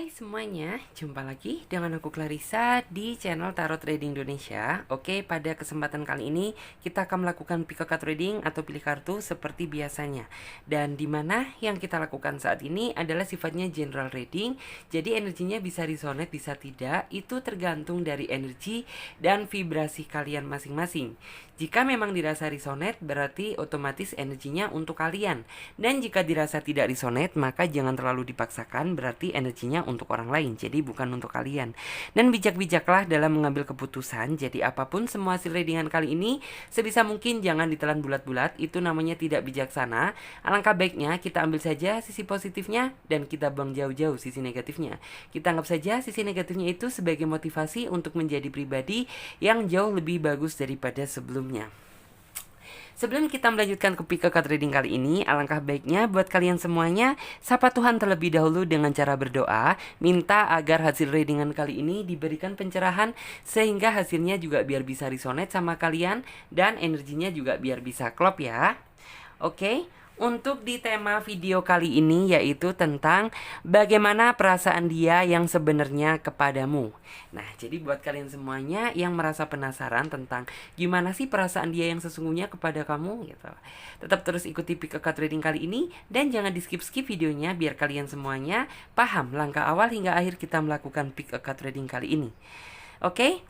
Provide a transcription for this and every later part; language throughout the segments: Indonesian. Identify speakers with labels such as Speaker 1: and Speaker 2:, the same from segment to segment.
Speaker 1: Hai semuanya, jumpa lagi dengan aku Clarissa di channel Tarot Trading Indonesia. Oke, pada kesempatan kali ini kita akan melakukan pick a card reading atau pilih kartu seperti biasanya. Dan dimana yang kita lakukan saat ini adalah sifatnya general reading. Jadi energinya bisa resonate, bisa tidak. Itu tergantung dari energi dan vibrasi kalian masing-masing. Jika memang dirasa resonate, berarti otomatis energinya untuk kalian. Dan jika dirasa tidak resonate, maka jangan terlalu dipaksakan, berarti energinya untuk orang lain, jadi bukan untuk kalian. Dan bijak-bijaklah dalam mengambil keputusan. Jadi apapun semua hasil readingan kali ini, sebisa mungkin jangan ditelan bulat-bulat, itu namanya tidak bijaksana. Alangkah baiknya kita ambil saja sisi positifnya dan kita buang jauh-jauh sisi negatifnya. Kita anggap saja sisi negatifnya itu sebagai motivasi untuk menjadi pribadi yang jauh lebih bagus daripada sebelumnya. Sebelum kita melanjutkan ke pick a card reading kali ini, alangkah baiknya buat kalian semuanya sapa Tuhan terlebih dahulu dengan cara berdoa, minta agar hasil readingan kali ini diberikan pencerahan sehingga hasilnya juga biar bisa resonate sama kalian dan energinya juga biar bisa klop ya. Oke. Untuk di tema video kali ini yaitu tentang bagaimana perasaan dia yang sebenarnya kepadamu. Nah, jadi buat kalian semuanya yang merasa penasaran tentang gimana sih perasaan dia yang sesungguhnya kepada kamu gitu, tetap terus ikuti pick a card reading kali ini dan jangan di skip-skip videonya biar kalian semuanya paham langkah awal hingga akhir kita melakukan pick a card reading kali ini. Oke?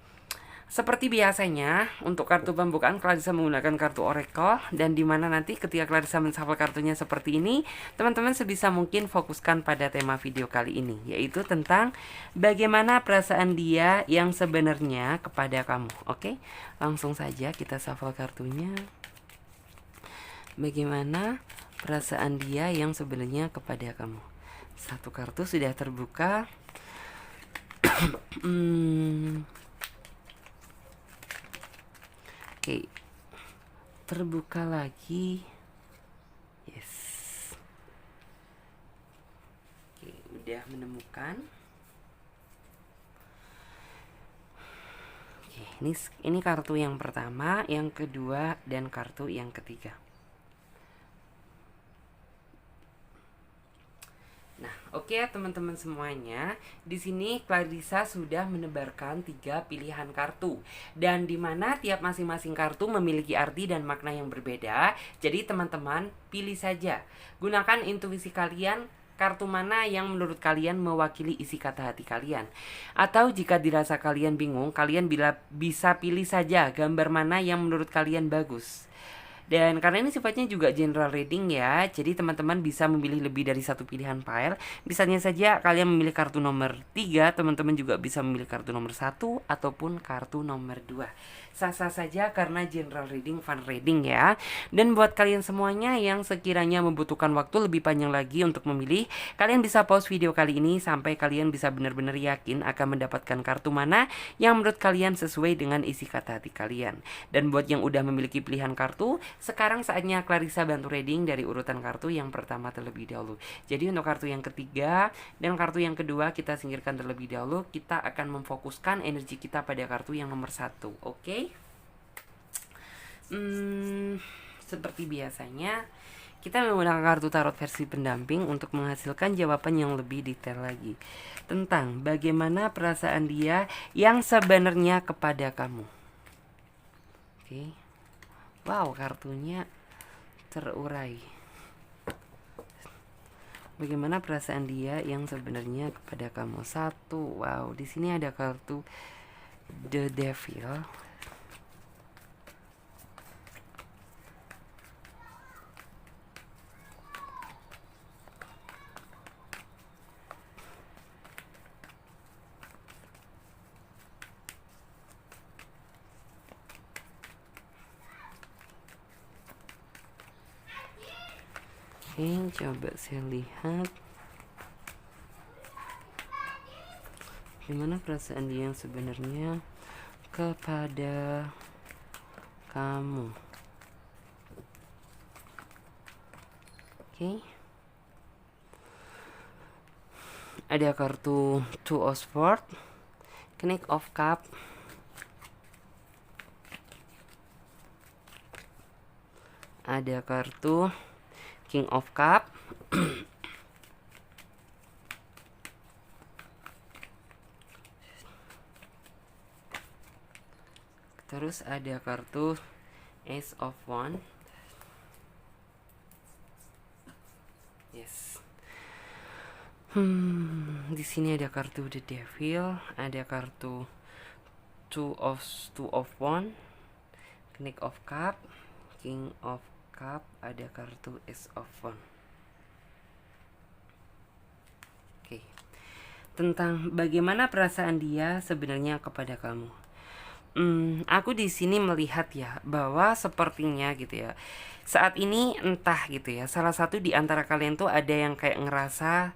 Speaker 1: Seperti biasanya, untuk kartu pembukaan Clarissa menggunakan kartu Oracle, dan dimana nanti ketika Clarissa menshuffle kartunya seperti ini, teman-teman sebisa mungkin fokuskan pada tema video kali ini, yaitu tentang bagaimana perasaan dia yang sebenarnya kepada kamu. Oke, langsung saja kita shuffle kartunya. Bagaimana perasaan dia yang sebenarnya kepada kamu. Satu kartu sudah terbuka. Oke, terbuka lagi. Yes. Oke, udah menemukan. Oke, ini kartu yang pertama, yang kedua, dan kartu yang ketiga. Nah, oke teman-teman semuanya, di sini Clarissa sudah menebarkan 3 pilihan kartu dan dimana tiap masing-masing kartu memiliki arti dan makna yang berbeda. Jadi teman-teman pilih saja, gunakan intuisi kalian. Kartu mana yang menurut kalian mewakili isi kata hati kalian. Atau jika dirasa kalian bingung, kalian bisa pilih saja gambar mana yang menurut kalian bagus. Dan karena ini sifatnya juga general reading ya, jadi teman-teman bisa memilih lebih dari satu pilihan file. Misalnya saja kalian memilih kartu nomor 3, teman-teman juga bisa memilih kartu nomor 1 ataupun kartu nomor 2. Sah-sah saja karena general reading, fun reading ya. Dan buat kalian semuanya yang sekiranya membutuhkan waktu lebih panjang lagi untuk memilih, kalian bisa pause video kali ini sampai kalian bisa benar-benar yakin akan mendapatkan kartu mana yang menurut kalian sesuai dengan isi kata hati kalian. Dan buat yang udah memiliki pilihan kartu, sekarang saatnya Clarissa bantu reading dari urutan kartu yang pertama terlebih dahulu. Jadi untuk kartu yang ketiga dan kartu yang kedua kita singkirkan terlebih dahulu. Kita akan memfokuskan energi kita pada kartu yang nomor 1. Oke? Seperti biasanya kita menggunakan kartu tarot versi pendamping untuk menghasilkan jawaban yang lebih detail lagi tentang bagaimana perasaan dia yang sebenarnya kepada kamu. Oke. Wow, kartunya terurai. Bagaimana perasaan dia yang sebenarnya kepada kamu. 1. Wow, di sini ada kartu The Devil. Oke, coba saya lihat gimana perasaan dia yang sebenarnya kepada kamu. Oke. Ada kartu Two of Swords, Knight of Cup, ada kartu King of Cup, Terus ada kartu Ace of Wands. Yes. Di sini ada kartu The Devil, ada kartu Two of Wands, Knight of Cup, King of Cup, ada kartu Ace of Wands. Oke. Tentang bagaimana perasaan dia sebenarnya kepada kamu. Aku di sini melihat ya bahwa sepertinya gitu ya. Saat ini entah gitu ya, salah satu di antara kalian tuh ada yang kayak ngerasa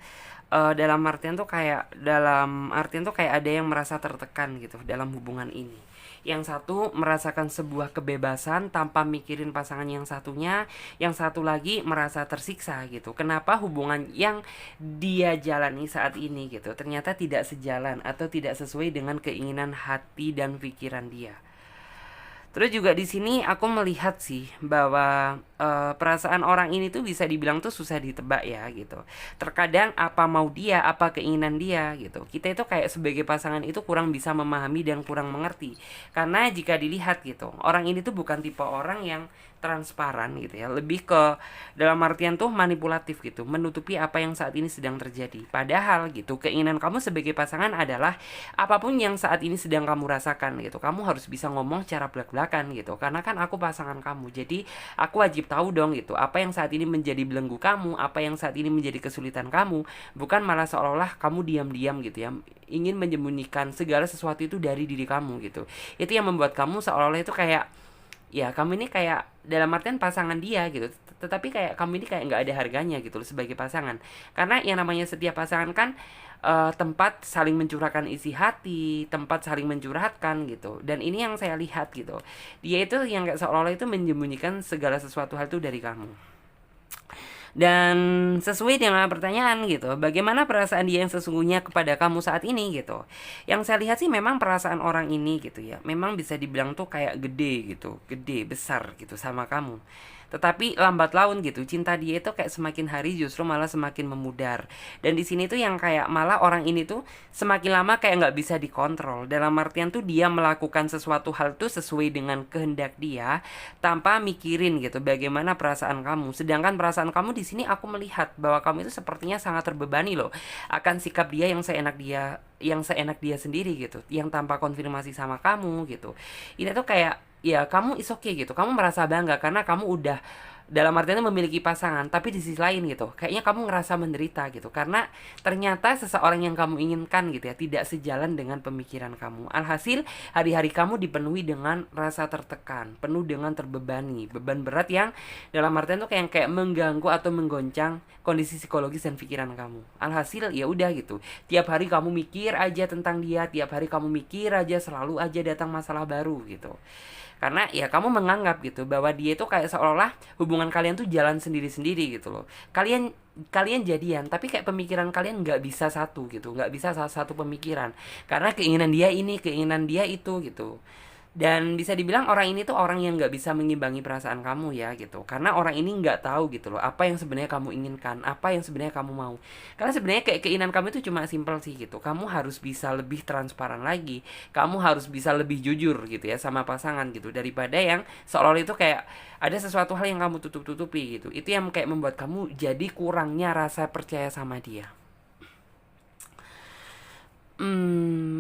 Speaker 1: dalam artian tuh kayak ada yang merasa tertekan gitu dalam hubungan ini. Yang satu merasakan sebuah kebebasan tanpa mikirin pasangan yang satunya, yang satu lagi merasa tersiksa gitu. Kenapa hubungan yang dia jalani saat ini gitu ternyata tidak sejalan atau tidak sesuai dengan keinginan hati dan pikiran dia. Terus juga di sini aku melihat sih bahwa perasaan orang ini tuh bisa dibilang tuh susah ditebak ya gitu. Terkadang apa mau dia, apa keinginan dia gitu. Kita itu kayak sebagai pasangan itu kurang bisa memahami dan kurang mengerti. Karena jika dilihat gitu, orang ini tuh bukan tipe orang yang transparan gitu ya, lebih ke dalam artian tuh manipulatif gitu, menutupi apa yang saat ini sedang terjadi. Padahal gitu, keinginan kamu sebagai pasangan adalah apapun yang saat ini sedang kamu rasakan gitu, kamu harus bisa ngomong secara belak-belakan gitu, karena kan aku pasangan kamu, jadi aku wajib tahu dong gitu, apa yang saat ini menjadi belenggu kamu, apa yang saat ini menjadi kesulitan kamu, bukan malah seolah-olah kamu diam-diam gitu ya, ingin menyembunyikan segala sesuatu itu dari diri kamu gitu. Itu yang membuat kamu seolah-olah itu kayak ya kamu ini kayak dalam artian pasangan dia gitu, tetapi kayak kamu ini kayak nggak ada harganya gitu loh sebagai pasangan. Karena yang namanya setiap pasangan kan tempat saling mencurahkan isi hati, tempat saling mencurhatkan gitu. Dan ini yang saya lihat gitu, dia itu yang kayak seolah-olah itu menyembunyikan segala sesuatu hal itu dari kamu. Dan sesuai dengan pertanyaan gitu, bagaimana perasaan dia yang sesungguhnya kepada kamu saat ini gitu. Yang saya lihat sih memang perasaan orang ini gitu ya, memang bisa dibilang tuh kayak gede gitu, gede, besar gitu sama kamu. Tetapi lambat laun gitu, cinta dia itu kayak semakin hari justru malah semakin memudar. Dan di sini tuh yang kayak malah orang ini tuh semakin lama kayak nggak bisa dikontrol. Dalam artian tuh dia melakukan sesuatu hal tuh sesuai dengan kehendak dia tanpa mikirin gitu bagaimana perasaan kamu. Sedangkan perasaan kamu di sini aku melihat bahwa kamu itu sepertinya sangat terbebani loh akan sikap dia yang seenak dia sendiri gitu, yang tanpa konfirmasi sama kamu gitu. Ini tuh kayak ya kamu is okay gitu, kamu merasa bangga karena kamu udah dalam artinya memiliki pasangan, tapi di sisi lain gitu kayaknya kamu ngerasa menderita gitu karena ternyata seseorang yang kamu inginkan gitu ya tidak sejalan dengan pemikiran kamu. Alhasil hari-hari kamu dipenuhi dengan rasa tertekan, penuh dengan terbebani, beban berat yang dalam artian tuh kayak mengganggu atau menggoncang kondisi psikologis dan pikiran kamu. Alhasil ya udah gitu, tiap hari kamu mikir aja tentang dia, tiap hari kamu mikir aja, selalu aja datang masalah baru gitu. Karena ya kamu menganggap gitu bahwa dia itu kayak seolah-olah hubungan kalian tuh jalan sendiri-sendiri gitu loh. Kalian jadian tapi kayak pemikiran kalian nggak bisa satu gitu, nggak bisa satu pemikiran karena keinginan dia ini, keinginan dia itu gitu. Dan bisa dibilang orang ini tuh orang yang nggak bisa mengimbangi perasaan kamu ya gitu, karena orang ini nggak tahu gitu loh apa yang sebenarnya kamu inginkan, apa yang sebenarnya kamu mau. Karena sebenarnya kayak keinginan kamu itu cuma simpel sih gitu, kamu harus bisa lebih transparan lagi, kamu harus bisa lebih jujur gitu ya sama pasangan gitu, daripada yang seolah-olah itu kayak ada sesuatu hal yang kamu tutup-tutupi gitu. Itu yang kayak membuat kamu jadi kurangnya rasa percaya sama dia.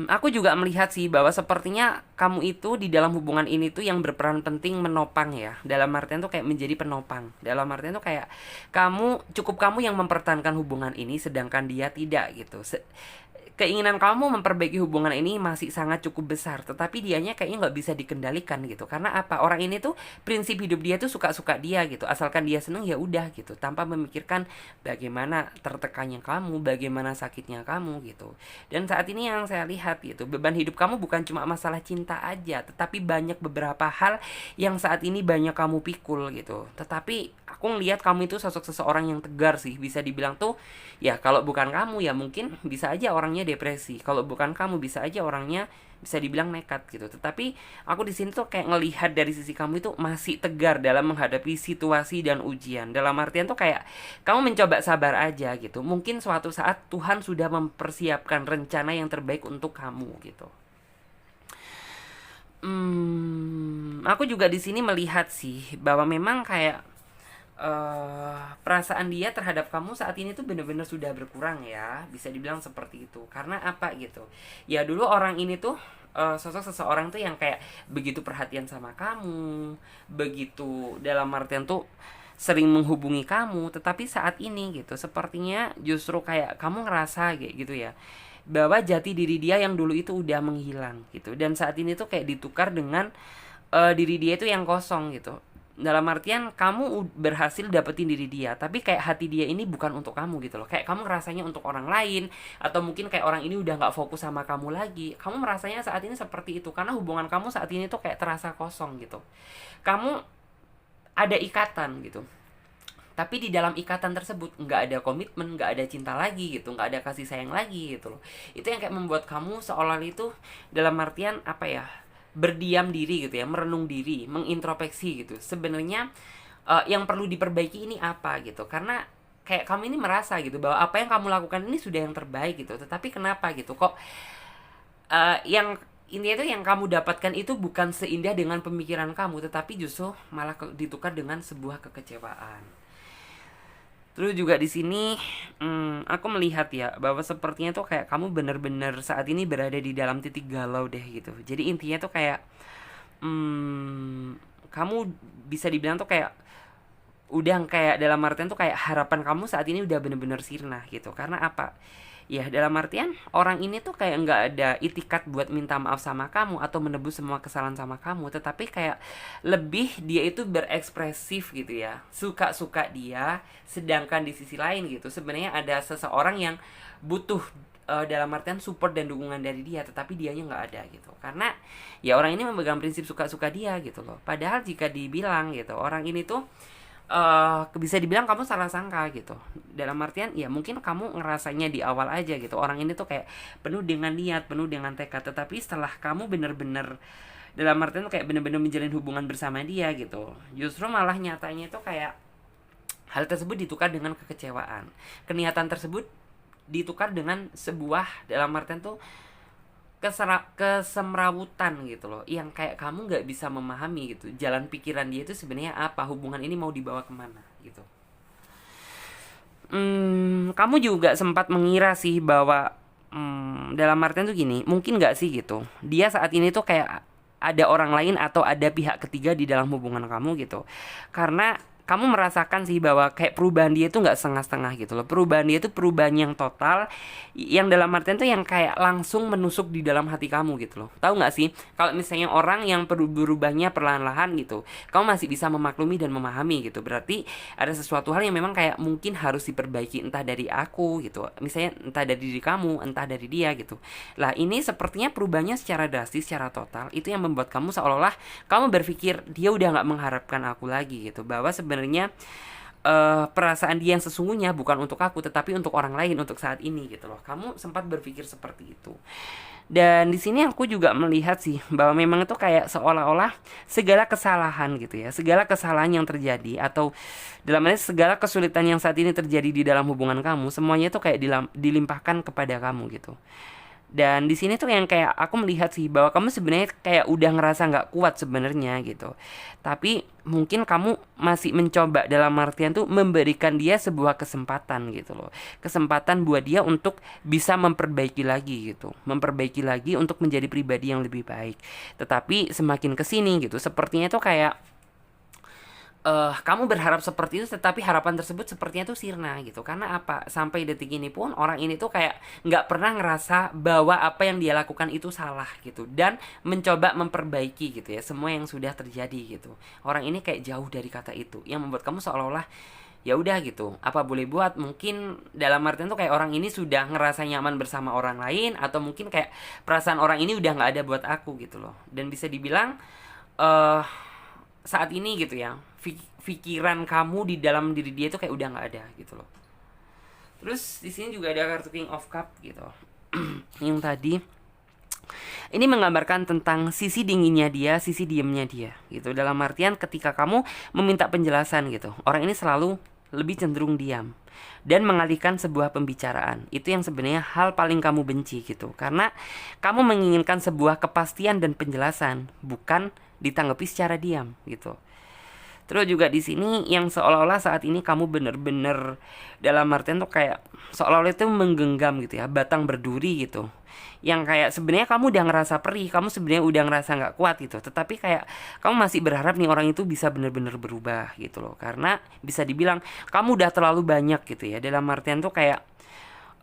Speaker 1: Aku juga melihat sih bahwa sepertinya kamu itu di dalam hubungan ini tuh yang berperan penting menopang ya. Dalam artian tuh kayak menjadi penopang. Dalam artian tuh kayak kamu yang mempertahankan hubungan ini sedangkan dia tidak gitu. Keinginan kamu memperbaiki hubungan ini masih sangat cukup besar, tetapi dianya kayaknya nggak bisa dikendalikan gitu. Karena apa? Orang ini tuh prinsip hidup dia tuh suka-suka dia gitu, asalkan dia seneng ya udah gitu, tanpa memikirkan bagaimana tertekannya kamu, bagaimana sakitnya kamu gitu. Dan saat ini yang saya lihat gitu, beban hidup kamu bukan cuma masalah cinta aja, tetapi banyak beberapa hal yang saat ini banyak kamu pikul gitu. Tetapi aku ngelihat kamu itu sosok seseorang yang tegar sih, bisa dibilang tuh ya kalau bukan kamu ya mungkin bisa aja orangnya depresi. Kalau bukan kamu bisa aja orangnya bisa dibilang nekat gitu. Tetapi aku di sini tuh kayak ngelihat dari sisi kamu itu masih tegar dalam menghadapi situasi dan ujian. Dalam artian tuh kayak kamu mencoba sabar aja gitu. Mungkin suatu saat Tuhan sudah mempersiapkan rencana yang terbaik untuk kamu gitu. Aku juga di sini melihat sih bahwa memang kayak perasaan dia terhadap kamu saat ini tuh bener-bener sudah berkurang ya, bisa dibilang seperti itu. Karena apa gitu? Ya dulu orang ini tuh sosok seseorang tuh yang kayak begitu perhatian sama kamu, begitu dalam artian tuh sering menghubungi kamu, tetapi saat ini gitu sepertinya justru kayak kamu ngerasa kayak gitu ya, bahwa jati diri dia yang dulu itu udah menghilang gitu, dan saat ini tuh kayak ditukar dengan diri dia itu yang kosong gitu. Dalam artian kamu berhasil dapetin diri dia, tapi kayak hati dia ini bukan untuk kamu gitu loh. Kayak kamu ngerasanya untuk orang lain, atau mungkin kayak orang ini udah nggak fokus sama kamu lagi. Kamu merasanya saat ini seperti itu karena hubungan kamu saat ini tuh kayak terasa kosong gitu. Kamu ada ikatan gitu, tapi di dalam ikatan tersebut nggak ada komitmen, nggak ada cinta lagi gitu, nggak ada kasih sayang lagi gitu loh. Itu yang kayak membuat kamu seolah itu dalam artian apa ya, berdiam diri gitu ya, merenung diri, mengintrospeksi gitu. Sebenarnya yang perlu diperbaiki ini apa gitu, karena kayak kamu ini merasa gitu bahwa apa yang kamu lakukan ini sudah yang terbaik gitu, tetapi kenapa gitu kok yang intinya itu yang kamu dapatkan itu bukan seindah dengan pemikiran kamu, tetapi justru malah ditukar dengan sebuah kekecewaan. Terus juga di sini aku melihat ya bahwa sepertinya tuh kayak kamu bener-bener saat ini berada di dalam titik galau deh gitu. Jadi intinya tuh kayak kamu bisa dibilang tuh kayak udah kayak dalam artian tuh kayak harapan kamu saat ini udah bener-bener sirna gitu. Karena apa? Ya dalam artian orang ini tuh kayak nggak ada itikat buat minta maaf sama kamu atau menebus semua kesalahan sama kamu, tetapi kayak lebih dia itu berekspresif gitu ya, suka-suka dia, sedangkan di sisi lain gitu sebenarnya ada seseorang yang butuh dalam artian support dan dukungan dari dia, tetapi dianya nggak ada gitu. Karena ya orang ini memegang prinsip suka-suka dia gitu loh, padahal jika dibilang gitu orang ini tuh bisa dibilang kamu salah sangka gitu. Dalam artian ya mungkin kamu ngerasanya di awal aja gitu orang ini tuh kayak penuh dengan niat, penuh dengan tekad, tetapi setelah kamu bener-bener dalam artian tuh kayak bener-bener menjalin hubungan bersama dia gitu, justru malah nyatanya itu kayak hal tersebut ditukar dengan kekecewaan. Keniatan tersebut ditukar dengan sebuah dalam artian tuh kesemrawutan gitu loh, yang kayak kamu nggak bisa memahami gitu jalan pikiran dia itu sebenarnya apa, hubungan ini mau dibawa kemana gitu. Kamu juga sempat mengira sih bahwa dalam artian tuh gini, mungkin nggak sih gitu dia saat ini tuh kayak ada orang lain atau ada pihak ketiga di dalam hubungan kamu gitu, karena kamu merasakan sih bahwa kayak perubahan dia itu nggak setengah-setengah gitu loh. Perubahan dia itu perubahan yang total, yang dalam artian tuh yang kayak langsung menusuk di dalam hati kamu gitu loh. Tahu nggak sih kalau misalnya orang yang berubahnya perlahan-lahan gitu, kamu masih bisa memaklumi dan memahami gitu, berarti ada sesuatu hal yang memang kayak mungkin harus diperbaiki, entah dari aku gitu, misalnya entah dari diri kamu, entah dari dia gitu. Lah ini sepertinya perubahannya secara drastis, secara total, itu yang membuat kamu seolah-olah kamu berpikir dia udah nggak mengharapkan aku lagi gitu, bahwa sebenarnya perasaan dia yang sesungguhnya bukan untuk aku tetapi untuk orang lain untuk saat ini gitu loh. Kamu sempat berpikir seperti itu. Dan di sini aku juga melihat sih bahwa memang itu kayak seolah-olah segala kesalahan gitu ya, segala kesalahan yang terjadi atau dalam arti segala kesulitan yang saat ini terjadi di dalam hubungan kamu, semuanya itu kayak dilimpahkan kepada kamu gitu. Dan di sini tuh yang kayak aku melihat sih bahwa kamu sebenarnya kayak udah ngerasa nggak kuat sebenarnya gitu, tapi mungkin kamu masih mencoba dalam artian tuh memberikan dia sebuah kesempatan gitu loh, kesempatan buat dia untuk bisa memperbaiki lagi gitu, memperbaiki lagi untuk menjadi pribadi yang lebih baik. Tetapi semakin kesini gitu sepertinya tuh kayak kamu berharap seperti itu, tetapi harapan tersebut sepertinya tuh sirna gitu. Karena apa? Sampai detik ini pun orang ini tuh kayak nggak pernah ngerasa bahwa apa yang dia lakukan itu salah gitu, dan mencoba memperbaiki gitu ya semua yang sudah terjadi gitu. Orang ini kayak jauh dari kata itu, yang membuat kamu seolah-olah ya udah gitu, apa boleh buat. Mungkin dalam artian tuh kayak orang ini sudah ngerasa nyaman bersama orang lain, atau mungkin kayak perasaan orang ini udah nggak ada buat aku gitu loh. Dan bisa dibilang eh saat ini gitu ya, pikiran kamu di dalam diri dia itu kayak udah nggak ada gitu loh. Terus di sini juga ada kartu King of Cup gitu. Yang tadi ini menggambarkan tentang sisi dinginnya dia, sisi diemnya dia gitu. Dalam artian ketika kamu meminta penjelasan gitu, orang ini selalu lebih cenderung diam. dan mengalihkan sebuah pembicaraan. Itu yang sebenarnya hal paling kamu benci gitu. Karena kamu menginginkan sebuah kepastian dan penjelasan, bukan ditanggapi secara diam gitu. Terus juga di sini yang seolah-olah saat ini kamu bener-bener dalam artian tuh kayak seolah-olah itu menggenggam gitu ya, batang berduri gitu. Yang kayak sebenarnya kamu udah ngerasa perih, kamu sebenarnya udah ngerasa nggak kuat gitu. Tetapi kayak kamu masih berharap nih orang itu bisa bener-bener berubah gitu loh. Karena bisa dibilang kamu udah terlalu banyak gitu ya. Dalam artian tuh kayak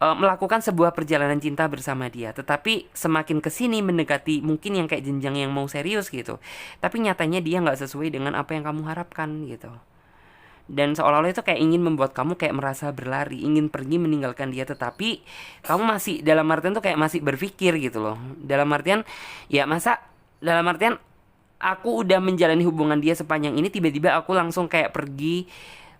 Speaker 1: melakukan sebuah perjalanan cinta bersama dia, tetapi semakin kesini mendekati mungkin yang kayak jenjang yang mau serius gitu, tapi nyatanya dia nggak sesuai dengan apa yang kamu harapkan gitu, dan seolah-olah itu kayak ingin membuat kamu kayak merasa berlari, ingin pergi meninggalkan dia, tetapi kamu masih dalam artian tuh kayak masih berpikir gitu loh, dalam artian ya masa dalam artian aku udah menjalani hubungan dia sepanjang ini tiba-tiba aku langsung kayak pergi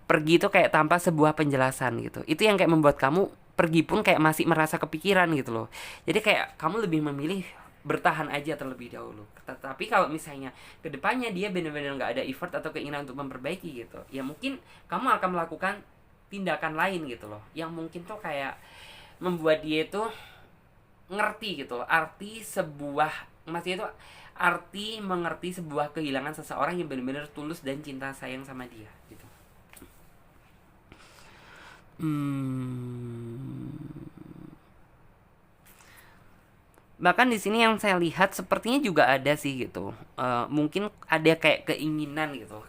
Speaker 1: pergi itu kayak tanpa sebuah penjelasan gitu. Itu yang kayak membuat kamu pergi pun kayak masih merasa kepikiran gitu loh. Jadi kayak kamu lebih memilih bertahan aja terlebih dahulu. Tetapi kalau misalnya kedepannya dia benar-benar nggak ada effort atau keinginan untuk memperbaiki gitu, ya mungkin kamu akan melakukan tindakan lain gitu loh, yang mungkin tuh kayak membuat dia itu ngerti gitu loh, arti sebuah maksudnya itu arti mengerti sebuah kehilangan seseorang yang benar-benar tulus dan cinta sayang sama dia gitu. Hmm. Bahkan di sini yang saya lihat sepertinya juga ada sih gitu. Mungkin ada kayak keinginan gitu.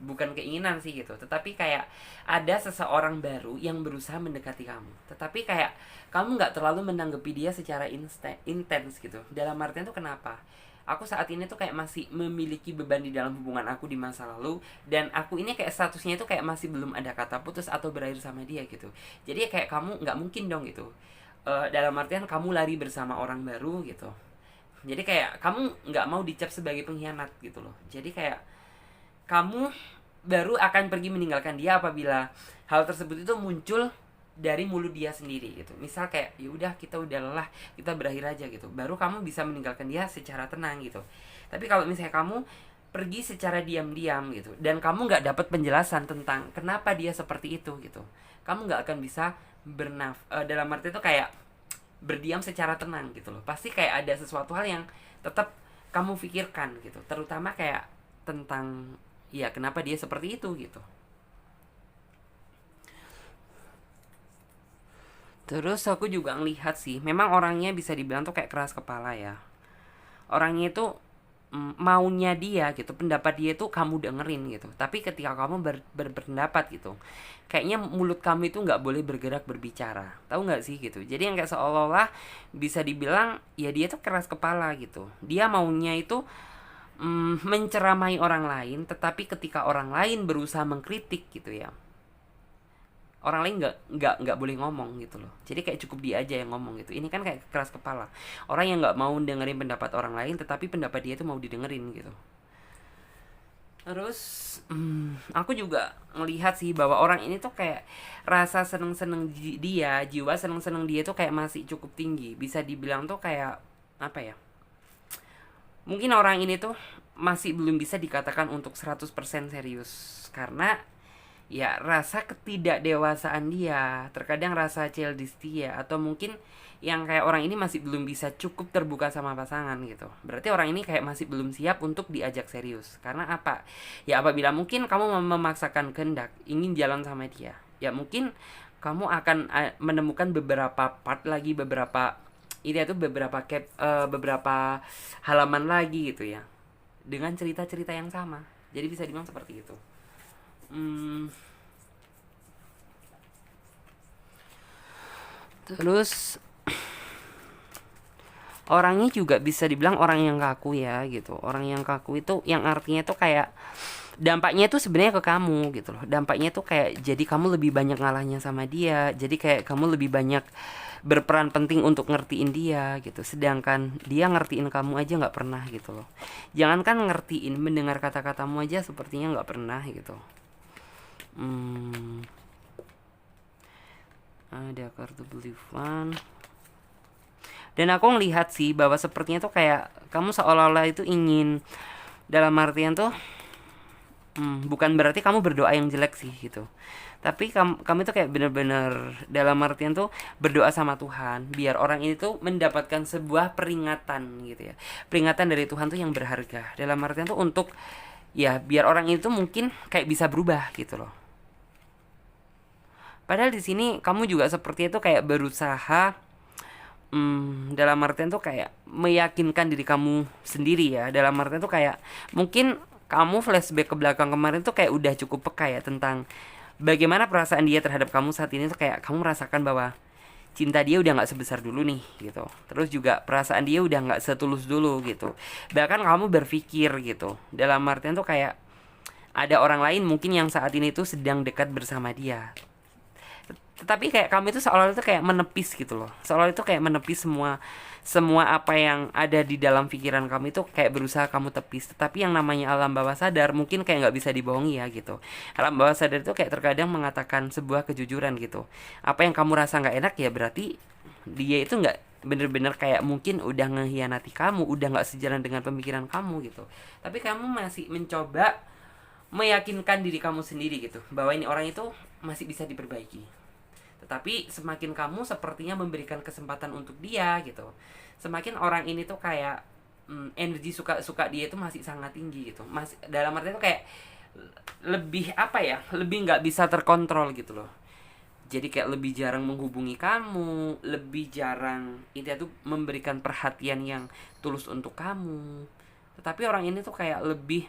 Speaker 1: Bukan keinginan sih gitu, tetapi kayak ada seseorang baru yang berusaha mendekati kamu. Tetapi kayak kamu nggak terlalu menanggapi dia secara intens gitu. Dalam artian tuh kenapa? Aku saat ini tuh kayak masih memiliki beban di dalam hubungan aku di masa lalu, dan aku ini kayak statusnya itu kayak masih belum ada kata putus atau berakhir sama dia gitu. Jadi kayak kamu nggak mungkin dong gitu. Dalam artian kamu lari bersama orang baru gitu. Jadi kayak kamu nggak mau dicap sebagai pengkhianat gitu loh. Jadi kayak kamu baru akan pergi meninggalkan dia apabila hal tersebut itu muncul dari mulut dia sendiri gitu. Misal kayak ya udah kita udah lelah, kita berakhir aja gitu. Baru kamu bisa meninggalkan dia secara tenang gitu. Tapi kalau misalnya kamu pergi secara diam-diam gitu dan kamu nggak dapat penjelasan tentang kenapa dia seperti itu gitu, kamu nggak akan bisa dalam arti itu kayak berdiam secara tenang gitu loh. Pasti kayak ada sesuatu hal yang tetap kamu pikirkan gitu, terutama kayak tentang ya kenapa dia seperti itu gitu. Terus aku juga ngelihat sih, memang orangnya bisa dibilang tuh kayak keras kepala ya. Orangnya itu maunya dia gitu, pendapat dia itu kamu dengerin gitu, tapi ketika kamu berpendapat gitu, kayaknya mulut kamu itu nggak boleh bergerak berbicara, tahu nggak sih gitu. Jadi yang kayak seolah-olah bisa dibilang ya dia tuh keras kepala gitu, dia maunya itu menceramai orang lain, tetapi ketika orang lain berusaha mengkritik gitu ya, orang lain nggak boleh ngomong gitu loh. Jadi kayak cukup dia aja yang ngomong gitu. Ini kan kayak keras kepala, orang yang nggak mau dengerin pendapat orang lain tetapi pendapat dia itu mau didengerin gitu. Terus aku juga ngelihat sih bahwa orang ini tuh kayak rasa seneng-seneng dia, jiwa seneng-seneng dia tuh kayak masih cukup tinggi. Bisa dibilang tuh kayak apa ya, mungkin orang ini tuh masih belum bisa dikatakan untuk 100% serius, karena ya rasa ketidakdewasaan dia, terkadang rasa childish dia, atau mungkin yang kayak orang ini masih belum bisa cukup terbuka sama pasangan gitu. Berarti orang ini kayak masih belum siap untuk diajak serius. Karena apa? Ya apabila mungkin kamu memaksakan kehendak ingin jalan sama dia, ya mungkin kamu akan menemukan beberapa part lagi, beberapa ini tuh beberapa halaman lagi gitu ya, dengan cerita-cerita yang sama. Jadi bisa dibilang seperti itu. Terus orangnya juga bisa dibilang orang yang kaku ya gitu. Orang yang kaku itu yang artinya tuh kayak dampaknya itu sebenarnya ke kamu gitu loh. Dampaknya tuh kayak jadi kamu lebih banyak ngalahnya sama dia. Jadi kayak kamu lebih banyak berperan penting untuk ngertiin dia gitu. Sedangkan dia ngertiin kamu aja nggak pernah gitu loh. Jangankan ngertiin, mendengar kata-katamu aja sepertinya nggak pernah gitu. Ada kartu belief one. Dan aku ngelihat sih bahwa sepertinya tuh kayak kamu seolah-olah itu ingin, dalam artian tuh Bukan berarti kamu berdoa yang jelek sih gitu. Tapi kamu itu kayak bener-bener dalam artian tuh berdoa sama Tuhan biar orang ini tuh mendapatkan sebuah peringatan gitu ya. Peringatan dari Tuhan tuh yang berharga. Dalam artian tuh untuk ya biar orang itu mungkin kayak bisa berubah gitu loh. Padahal di sini kamu juga seperti itu kayak berusaha dalam artian tuh kayak meyakinkan diri kamu sendiri ya. Dalam artian tuh kayak mungkin kamu flashback ke belakang kemarin tuh kayak udah cukup peka ya tentang bagaimana perasaan dia terhadap kamu saat ini tuh kayak kamu merasakan bahwa cinta dia udah nggak sebesar dulu nih gitu. Terus juga perasaan dia udah nggak setulus dulu gitu. Bahkan kamu berpikir gitu. Dalam artian tuh kayak ada orang lain mungkin yang saat ini tuh sedang dekat bersama dia. Tetapi kayak kamu itu seolah itu kayak menepis gitu loh. Seolah itu kayak menepis semua semua apa yang ada di dalam pikiran kamu itu kayak berusaha kamu tepis. Tetapi yang namanya alam bawah sadar mungkin kayak nggak bisa dibohongi ya gitu. Alam bawah sadar itu kayak terkadang mengatakan sebuah kejujuran gitu. Apa yang kamu rasa nggak enak ya berarti dia itu nggak bener-bener kayak mungkin udah ngehianati kamu, udah nggak sejalan dengan pemikiran kamu gitu. Tapi kamu masih mencoba meyakinkan diri kamu sendiri gitu bahwa ini orang itu masih bisa diperbaiki. Tetapi semakin kamu sepertinya memberikan kesempatan untuk dia gitu, semakin orang ini tuh kayak energi suka dia itu masih sangat tinggi gitu. Masih dalam arti itu kayak lebih apa ya, lebih nggak bisa terkontrol gitu loh. Jadi kayak lebih jarang menghubungi kamu, lebih jarang dia tuh memberikan perhatian yang tulus untuk kamu. Tetapi orang ini tuh kayak lebih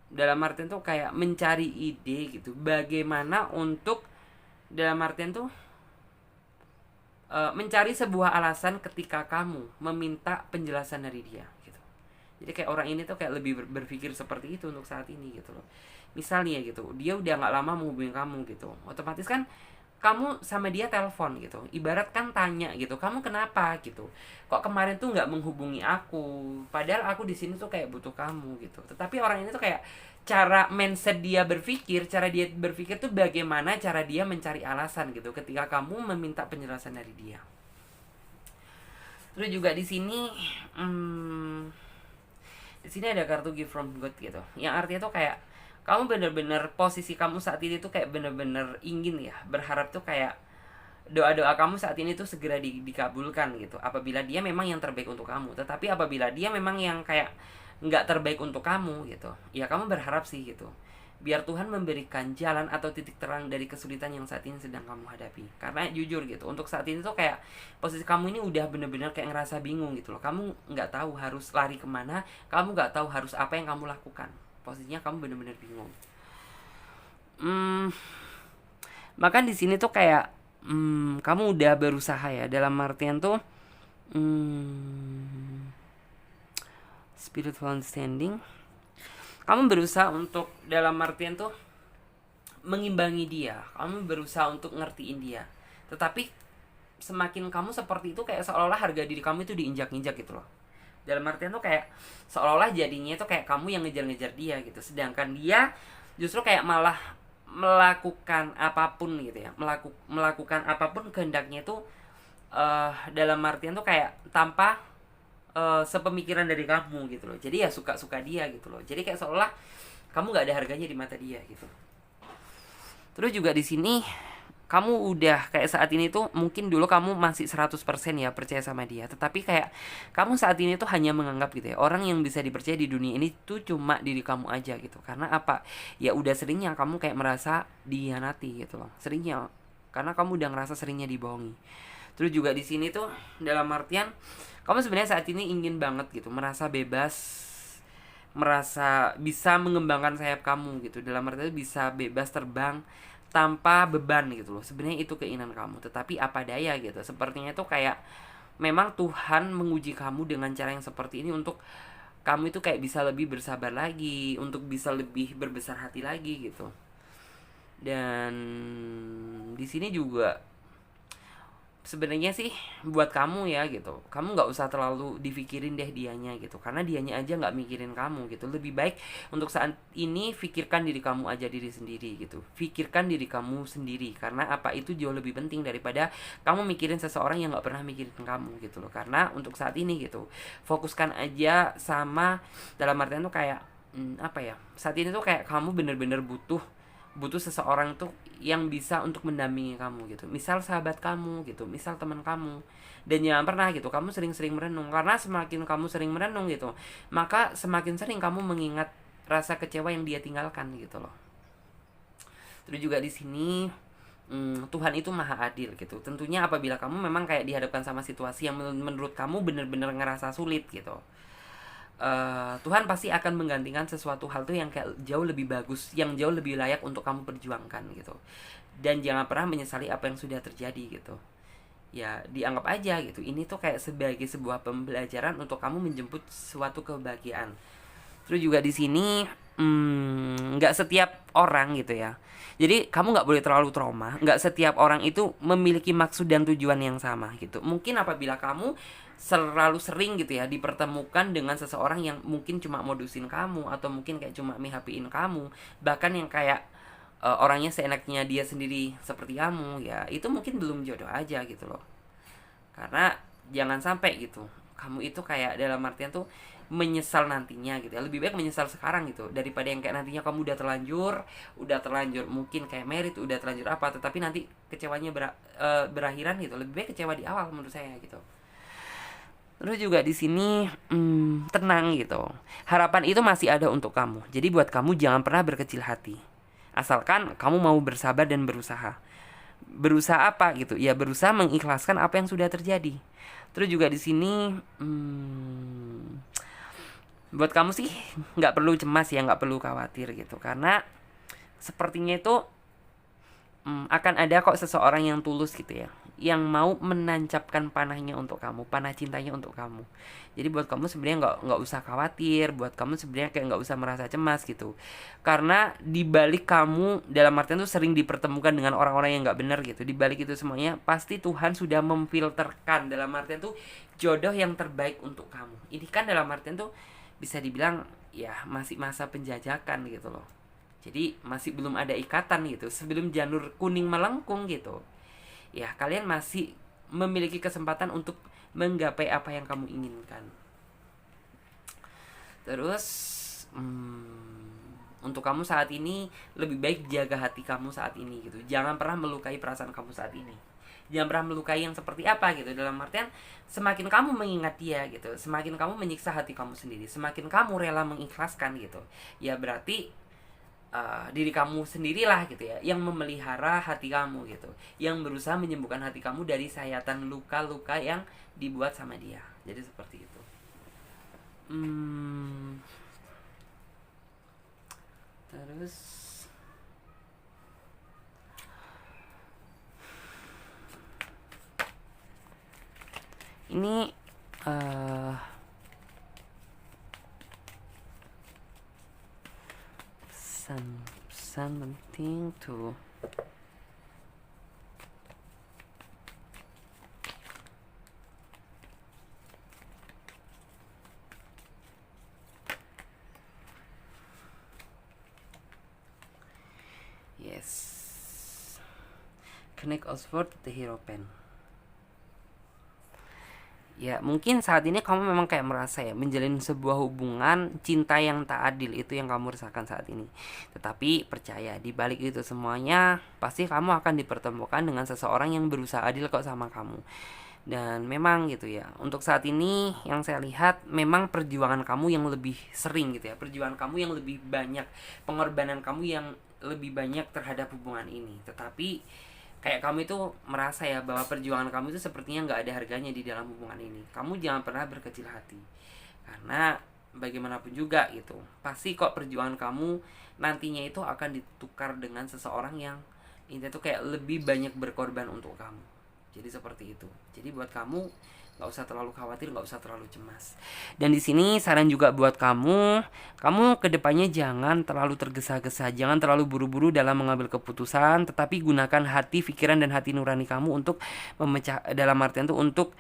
Speaker 1: dalam artian tuh kayak mencari ide gitu, bagaimana untuk dalam artian tuh mencari sebuah alasan ketika kamu meminta penjelasan dari dia gitu. Jadi kayak orang ini tuh kayak lebih berpikir seperti itu untuk saat ini gitu loh. Misalnya gitu, dia udah nggak lama menghubungi kamu gitu, otomatis kan kamu sama dia telepon gitu, ibarat kan tanya gitu, kamu kenapa gitu, kok kemarin tuh nggak menghubungi aku, padahal aku di sini tuh kayak butuh kamu gitu. Tetapi orang ini tuh kayak cara mindset dia berpikir, cara dia berpikir tuh bagaimana cara dia mencari alasan gitu ketika kamu meminta penjelasan dari dia. Terus juga di sini ada kartu gift from God gitu, yang artinya tuh kayak kamu bener-bener posisi kamu saat ini tuh kayak bener-bener ingin ya berharap tuh kayak doa-doa kamu saat ini tuh segera dikabulkan gitu apabila dia memang yang terbaik untuk kamu. Tetapi apabila dia memang yang kayak nggak terbaik untuk kamu gitu, ya kamu berharap sih gitu biar Tuhan memberikan jalan atau titik terang dari kesulitan yang saat ini sedang kamu hadapi. Karena jujur gitu, untuk saat ini tuh kayak posisi kamu ini udah bener-bener kayak ngerasa bingung gitu loh. Kamu nggak tahu harus lari kemana, kamu nggak tahu harus apa yang kamu lakukan. Posisinya kamu bener-bener bingung. Maka di sini tuh kayak kamu udah berusaha ya, dalam artian tuh spiritual understanding, kamu berusaha untuk dalam artian tuh mengimbangi dia, kamu berusaha untuk ngertiin dia. Tetapi semakin kamu seperti itu kayak seolah-olah harga diri kamu itu diinjak-injak gitu loh. Dalam artian tuh kayak seolah-olah jadinya itu kayak kamu yang ngejar-ngejar dia gitu, sedangkan dia justru kayak malah melakukan apapun gitu ya, melakukan apapun kehendaknya itu dalam artian tuh kayak tanpa sepemikiran dari kamu gitu loh. Jadi ya suka-suka dia gitu loh. Jadi kayak seolah kamu nggak ada harganya di mata dia gitu. Terus juga di sini kamu udah kayak saat ini tuh mungkin dulu kamu masih 100% ya percaya sama dia, tetapi kayak kamu saat ini tuh hanya menganggap gitu ya, orang yang bisa dipercaya di dunia ini tuh cuma diri kamu aja gitu. Karena apa? Ya udah seringnya kamu kayak merasa dihianati gitu loh. Seringnya karena kamu udah ngerasa seringnya dibohongi. Terus juga di sini tuh dalam artian kamu sebenarnya saat ini ingin banget gitu merasa bebas, merasa bisa mengembangkan sayap kamu gitu. Dalam artian bisa bebas terbang tanpa beban gitu loh. Sebenarnya itu keinginan kamu, tetapi apa daya gitu. Sepertinya itu kayak memang Tuhan menguji kamu dengan cara yang seperti ini untuk kamu itu kayak bisa lebih bersabar lagi, untuk bisa lebih berbesar hati lagi gitu. Dan di sini juga sebenarnya sih buat kamu ya gitu, kamu nggak usah terlalu dipikirin deh dianya gitu, karena dianya aja nggak mikirin kamu gitu. Lebih baik untuk saat ini pikirkan diri kamu aja, diri sendiri gitu, pikirkan diri kamu sendiri. Karena apa, itu jauh lebih penting daripada kamu mikirin seseorang yang nggak pernah mikirin kamu gitu loh. Karena untuk saat ini gitu, fokuskan aja sama dalam artian tuh kayak apa ya, saat ini tuh kayak kamu bener-bener butuh butuh seseorang tuh yang bisa untuk mendampingi kamu gitu, misal sahabat kamu gitu, misal teman kamu. Dan jangan pernah gitu kamu sering-sering merenung, karena semakin kamu sering merenung gitu, maka semakin sering kamu mengingat rasa kecewa yang dia tinggalkan gitu loh. Terus juga di sini Tuhan itu maha adil gitu. Tentunya apabila kamu memang kayak dihadapkan sama situasi yang menurut kamu bener-bener ngerasa sulit gitu, Tuhan pasti akan menggantikan sesuatu hal tuh yang kayak jauh lebih bagus, yang jauh lebih layak untuk kamu perjuangkan gitu. Dan jangan pernah menyesali apa yang sudah terjadi gitu. Ya dianggap aja gitu, ini tuh kayak sebagai sebuah pembelajaran untuk kamu menjemput suatu kebahagiaan. Terus juga di sini nggak setiap orang gitu ya. Jadi kamu nggak boleh terlalu trauma. Nggak setiap orang itu memiliki maksud dan tujuan yang sama gitu. Mungkin apabila kamu selalu sering gitu ya dipertemukan dengan seseorang yang mungkin cuma modusin kamu, atau mungkin kayak cuma mihapiin kamu, bahkan yang kayak orangnya seenaknya dia sendiri seperti kamu, ya itu mungkin belum jodoh aja gitu loh. Karena jangan sampai gitu kamu itu kayak dalam artian tuh menyesal nantinya gitu ya. Lebih baik menyesal sekarang gitu daripada yang kayak nantinya kamu udah terlanjur mungkin kayak merit, udah terlanjur apa, tetapi nanti kecewanya berakhiran gitu. Lebih baik kecewa di awal menurut saya gitu. Terus juga di sini tenang gitu. Harapan itu masih ada untuk kamu. Jadi buat kamu jangan pernah berkecil hati. Asalkan kamu mau bersabar dan berusaha. Berusaha apa gitu? Ya berusaha mengikhlaskan apa yang sudah terjadi. Terus juga di sini buat kamu sih nggak perlu cemas ya, nggak perlu khawatir gitu. Karena sepertinya itu akan ada kok seseorang yang tulus gitu ya, yang mau menancapkan panahnya untuk kamu, panah cintanya untuk kamu. Jadi buat kamu sebenarnya nggak usah khawatir, buat kamu sebenarnya kayak nggak usah merasa cemas gitu. Karena di balik kamu dalam artian tuh sering dipertemukan dengan orang-orang yang nggak benar gitu, di balik itu semuanya pasti Tuhan sudah memfilterkan dalam artian tuh jodoh yang terbaik untuk kamu. Ini kan dalam artian tuh bisa dibilang ya masih masa penjajakan gitu loh. Jadi masih belum ada ikatan gitu, sebelum janur kuning melengkung gitu. Ya kalian masih memiliki kesempatan untuk menggapai apa yang kamu inginkan. Terus untuk kamu saat ini lebih baik jaga hati kamu saat ini gitu. Jangan pernah melukai perasaan kamu saat ini. Jangan pernah melukai yang seperti apa gitu. Dalam artian semakin kamu mengingat dia gitu, semakin kamu menyiksa hati kamu sendiri, semakin kamu rela mengikhlaskan gitu. Ya berarti diri kamu sendirilah gitu ya yang memelihara hati kamu gitu, yang berusaha menyembuhkan hati kamu dari sayatan luka-luka yang dibuat sama dia. Jadi seperti itu. Terus ini something to yes, connect Oxford the Hero Pen. Ya mungkin saat ini kamu memang kayak merasa ya menjalin sebuah hubungan cinta yang tak adil, itu yang kamu rasakan saat ini. Tetapi percaya di balik itu semuanya pasti kamu akan dipertemukan dengan seseorang yang berusaha adil kok sama kamu. Dan memang gitu ya, untuk saat ini yang saya lihat memang perjuangan kamu yang lebih sering gitu ya, perjuangan kamu yang lebih banyak, pengorbanan kamu yang lebih banyak terhadap hubungan ini. Tetapi kayak kamu itu merasa ya bahwa perjuangan kamu itu sepertinya nggak ada harganya di dalam hubungan ini. Kamu jangan pernah berkecil hati, karena bagaimanapun juga gitu pasti kok perjuangan kamu nantinya itu akan ditukar dengan seseorang yang ini tuh kayak lebih banyak berkorban untuk kamu. Jadi seperti itu. Jadi buat kamu nggak usah terlalu khawatir, nggak usah terlalu cemas. Dan di sini saran juga buat kamu kedepannya jangan terlalu tergesa-gesa, jangan terlalu buru-buru dalam mengambil keputusan, tetapi gunakan hati, pikiran dan hati nurani kamu untuk memecah, dalam artian itu untuk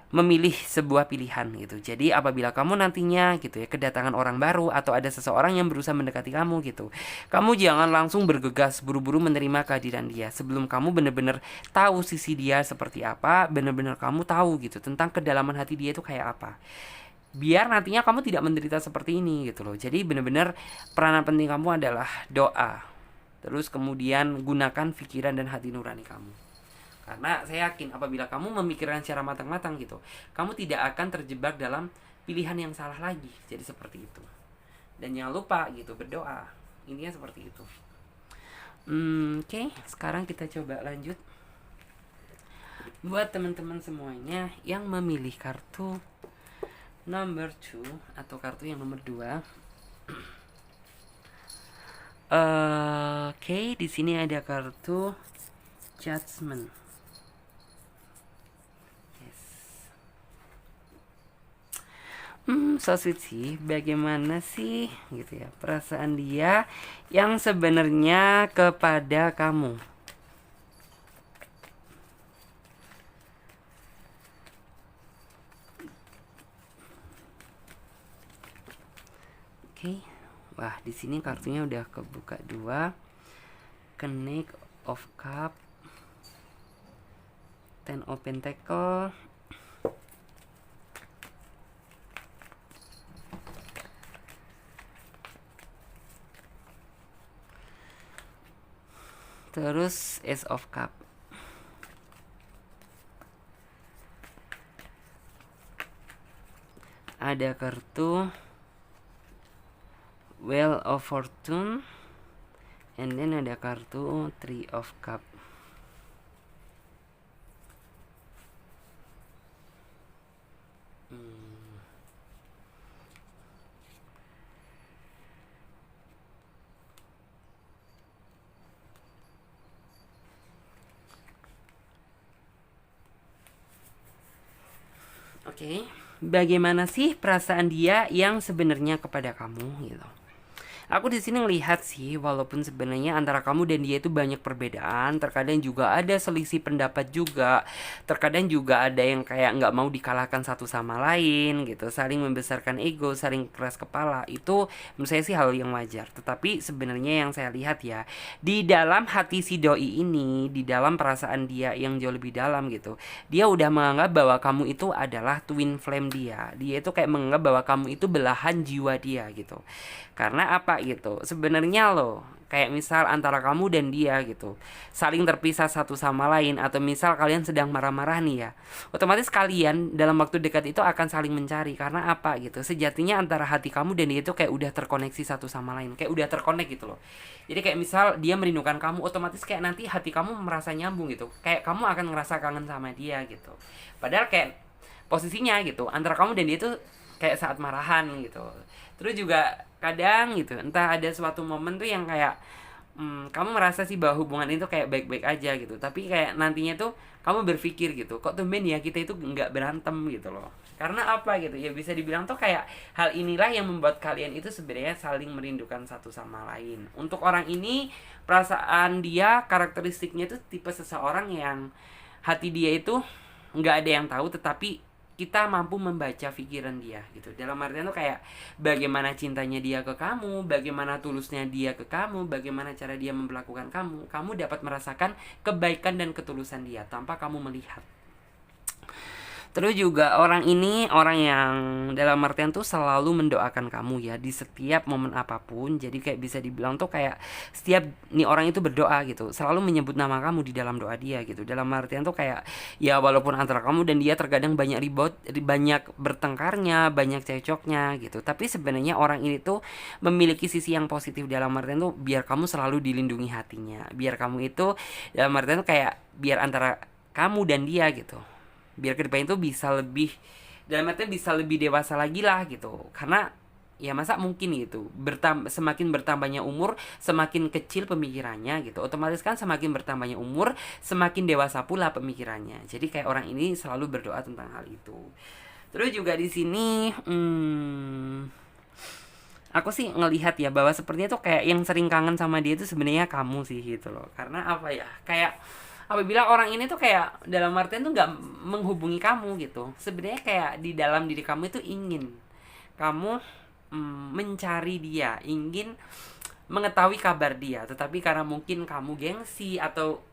Speaker 1: memilih sebuah pilihan gitu. Jadi apabila kamu nantinya gitu ya kedatangan orang baru atau ada seseorang yang berusaha mendekati kamu gitu, kamu jangan langsung bergegas buru-buru menerima kehadiran dia sebelum kamu benar-benar tahu sisi dia seperti apa, benar-benar kamu tahu gitu tentang kedalaman hati dia itu kayak apa. biar nantinya kamu tidak menderita seperti ini gitu loh. Jadi benar-benar peranan penting kamu adalah doa. Terus kemudian gunakan pikiran dan hati nurani kamu. Karena saya yakin apabila kamu memikirkan secara matang-matang gitu, kamu tidak akan terjebak dalam pilihan yang salah lagi. Jadi seperti itu. Dan jangan lupa gitu berdoa. Intinya seperti itu. Oke, sekarang kita coba lanjut. Buat teman-teman semuanya yang memilih kartu number 2 atau kartu yang nomor 2. Oke, di sini ada kartu Judgment. Yes. So sweet sih. Bagaimana sih gitu ya perasaan dia yang sebenarnya kepada kamu? Oke. Wah, di sini kartunya udah kebuka 2. Knight of Cup, Ten of Pentacle, terus Ace of Cup. Ada kartu Wheel of Fortune, and then ada kartu Three of Cup. Oke, bagaimana sih perasaan dia yang sebenarnya kepada kamu gitu? Aku di sini ngelihat sih, walaupun sebenarnya antara kamu dan dia itu banyak perbedaan, terkadang juga ada selisih pendapat juga, terkadang juga ada yang kayak nggak mau dikalahkan satu sama lain gitu, saling membesarkan ego, saling keras kepala. Itu menurut saya sih hal yang wajar. Tetapi sebenarnya yang saya lihat ya, di dalam hati si doi ini, di dalam perasaan dia yang jauh lebih dalam gitu, dia udah menganggap bahwa kamu itu adalah twin flame dia. Dia itu kayak menganggap bahwa kamu itu belahan jiwa dia gitu. Karena apa gitu? Sebenarnya loh, kayak misal antara kamu dan dia gitu, saling terpisah satu sama lain, atau misal kalian sedang marah-marah nih ya, otomatis kalian dalam waktu dekat itu akan saling mencari. Karena apa gitu? Sejatinya antara hati kamu dan dia itu kayak udah terkoneksi satu sama lain, kayak udah terkonek gitu loh. Jadi kayak misal dia merindukan kamu, otomatis kayak nanti hati kamu merasa nyambung gitu, kayak kamu akan ngerasa kangen sama dia gitu. Padahal kayak posisinya gitu antara kamu dan dia itu kayak saat marahan gitu. Terus juga kadang gitu, entah ada suatu momen tuh yang kayak kamu merasa sih bahwa hubungan itu kayak baik-baik aja gitu, tapi kayak nantinya tuh kamu berpikir gitu, kok tumben ya kita itu nggak berantem gitu loh. Karena apa gitu ya, bisa dibilang tuh kayak hal inilah yang membuat kalian itu sebenarnya saling merindukan satu sama lain. Untuk orang ini, perasaan dia, karakteristiknya itu tipe seseorang yang hati dia itu nggak ada yang tahu, tetapi kita mampu membaca pikiran dia gitu. Dalam artian tuh kayak bagaimana cintanya dia ke kamu, bagaimana tulusnya dia ke kamu, bagaimana cara dia memperlakukan kamu. Kamu dapat merasakan kebaikan dan ketulusan dia tanpa kamu melihat. Terus juga orang ini orang yang dalam artian tuh selalu mendoakan kamu ya di setiap momen apapun. Jadi kayak bisa dibilang tuh kayak setiap nih orang itu berdoa gitu, selalu menyebut nama kamu di dalam doa dia gitu. Dalam artian tuh kayak ya walaupun antara kamu dan dia terkadang banyak ribut, banyak bertengkarnya, banyak cekcoknya gitu. Tapi sebenarnya orang ini tuh memiliki sisi yang positif. Dalam artian tuh biar kamu selalu dilindungi hatinya. Biar kamu itu dalam artian tuh kayak biar antara kamu dan dia gitu, biar kedepannya itu bisa lebih, dalam artinya bisa lebih dewasa lagi lah gitu. Karena ya masa mungkin gitu semakin bertambahnya umur, semakin kecil pemikirannya gitu, otomatis kan semakin bertambahnya umur semakin dewasa pula pemikirannya. Jadi kayak orang ini selalu berdoa tentang hal itu. Terus juga di sini aku sih ngelihat ya bahwa sepertinya tuh kayak yang sering kangen sama dia itu sebenarnya kamu sih gitu loh. Karena apa ya, kayak apabila orang ini tuh kayak dalam artian tuh nggak menghubungi kamu gitu, sebenarnya kayak di dalam diri kamu itu ingin kamu mencari dia, ingin mengetahui kabar dia, tetapi karena mungkin kamu gengsi atau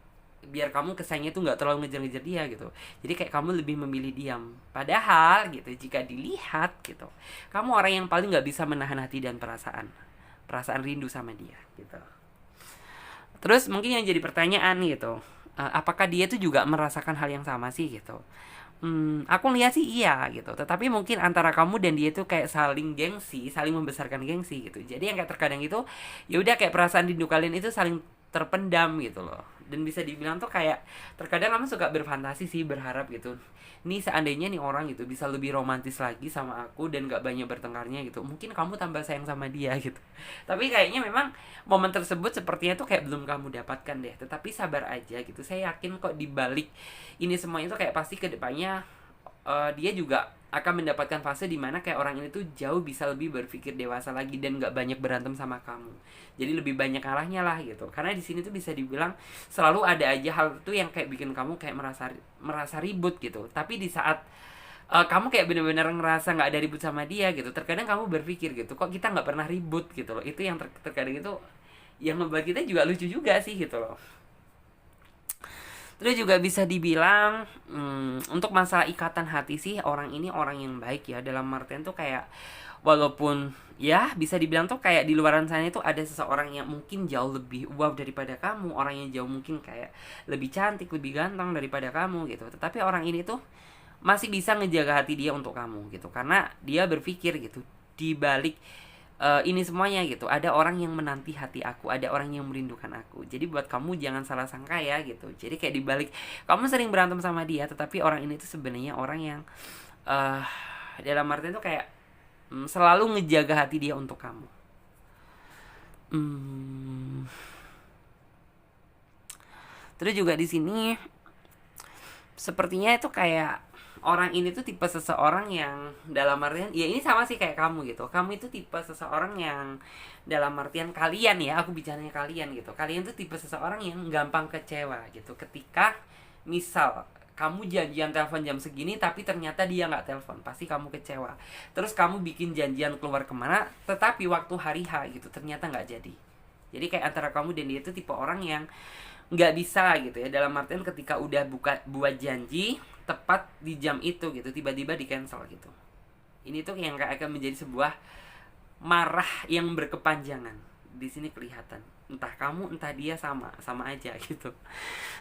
Speaker 1: biar kamu kesannya tuh nggak terlalu ngejar-ngejar dia gitu. Jadi kayak kamu lebih memilih diam. Padahal gitu, jika dilihat gitu, kamu orang yang paling nggak bisa menahan hati dan perasaan rindu sama dia gitu. Terus mungkin yang jadi pertanyaan gitu, apakah dia tuh juga merasakan hal yang sama sih gitu? Aku lihat sih iya gitu. Tetapi mungkin antara kamu dan dia tuh kayak saling gengsi, saling membesarkan gengsi gitu. Jadi yang kayak terkadang itu ya udah kayak perasaan rindu kalian itu saling terpendam gitu loh. Dan bisa dibilang tuh kayak terkadang kamu suka berfantasi sih, berharap gitu. Nih seandainya nih orang gitu bisa lebih romantis lagi sama aku dan gak banyak bertengkarnya gitu, mungkin kamu tambah sayang sama dia gitu. Tapi kayaknya memang momen tersebut sepertinya tuh kayak belum kamu dapatkan deh. Tetapi sabar aja gitu. Saya yakin kok di balik ini semua itu kayak pasti kedepannya dia juga akan mendapatkan fase dimana kayak orang ini tuh jauh bisa lebih berpikir dewasa lagi dan gak banyak berantem sama kamu. Jadi lebih banyak arahnya lah gitu. Karena di sini tuh bisa dibilang selalu ada aja hal tuh yang kayak bikin kamu kayak merasa ribut gitu. Tapi di saat kamu kayak bener-bener ngerasa nggak ada ribut sama dia gitu, terkadang kamu berpikir gitu, kok kita nggak pernah ribut gitu loh. Itu yang terkadang itu yang membuat kita juga lucu juga sih gitu loh. Terus juga bisa dibilang untuk masalah ikatan hati sih, orang ini orang yang baik ya, dalam artian tuh kayak walaupun ya bisa dibilang tuh kayak di luaran sana itu ada seseorang yang mungkin jauh lebih wow daripada kamu, orang yang jauh mungkin kayak lebih cantik, lebih ganteng daripada kamu gitu. Tetapi orang ini tuh masih bisa ngejaga hati dia untuk kamu gitu, karena dia berpikir gitu, di balik ini semuanya gitu, ada orang yang menanti hati aku, ada orang yang merindukan aku. Jadi buat kamu jangan salah sangka ya gitu. Jadi kayak dibalik kamu sering berantem sama dia, tetapi orang ini tuh sebenarnya orang yang uh, dalam artian tuh kayak selalu ngejaga hati dia untuk kamu. Terus juga di sini sepertinya itu kayak orang ini tuh tipe seseorang yang dalam artian ya ini sama sih kayak kamu gitu. Kamu itu tipe seseorang yang dalam artian kalian ya, aku bicaranya kalian gitu. Kalian tuh tipe seseorang yang gampang kecewa gitu. Ketika misal kamu janjian telepon jam segini tapi ternyata dia nggak telepon, pasti kamu kecewa. Terus kamu bikin janjian keluar kemana, tetapi waktu hari H gitu ternyata nggak jadi. Jadi kayak antara kamu dan dia itu tipe orang yang nggak bisa gitu ya, dalam artian ketika udah buat janji tepat di jam itu gitu tiba-tiba di cancel gitu. Ini tuh yang akan menjadi sebuah marah yang berkepanjangan. Di sini kelihatan entah kamu entah dia sama aja gitu.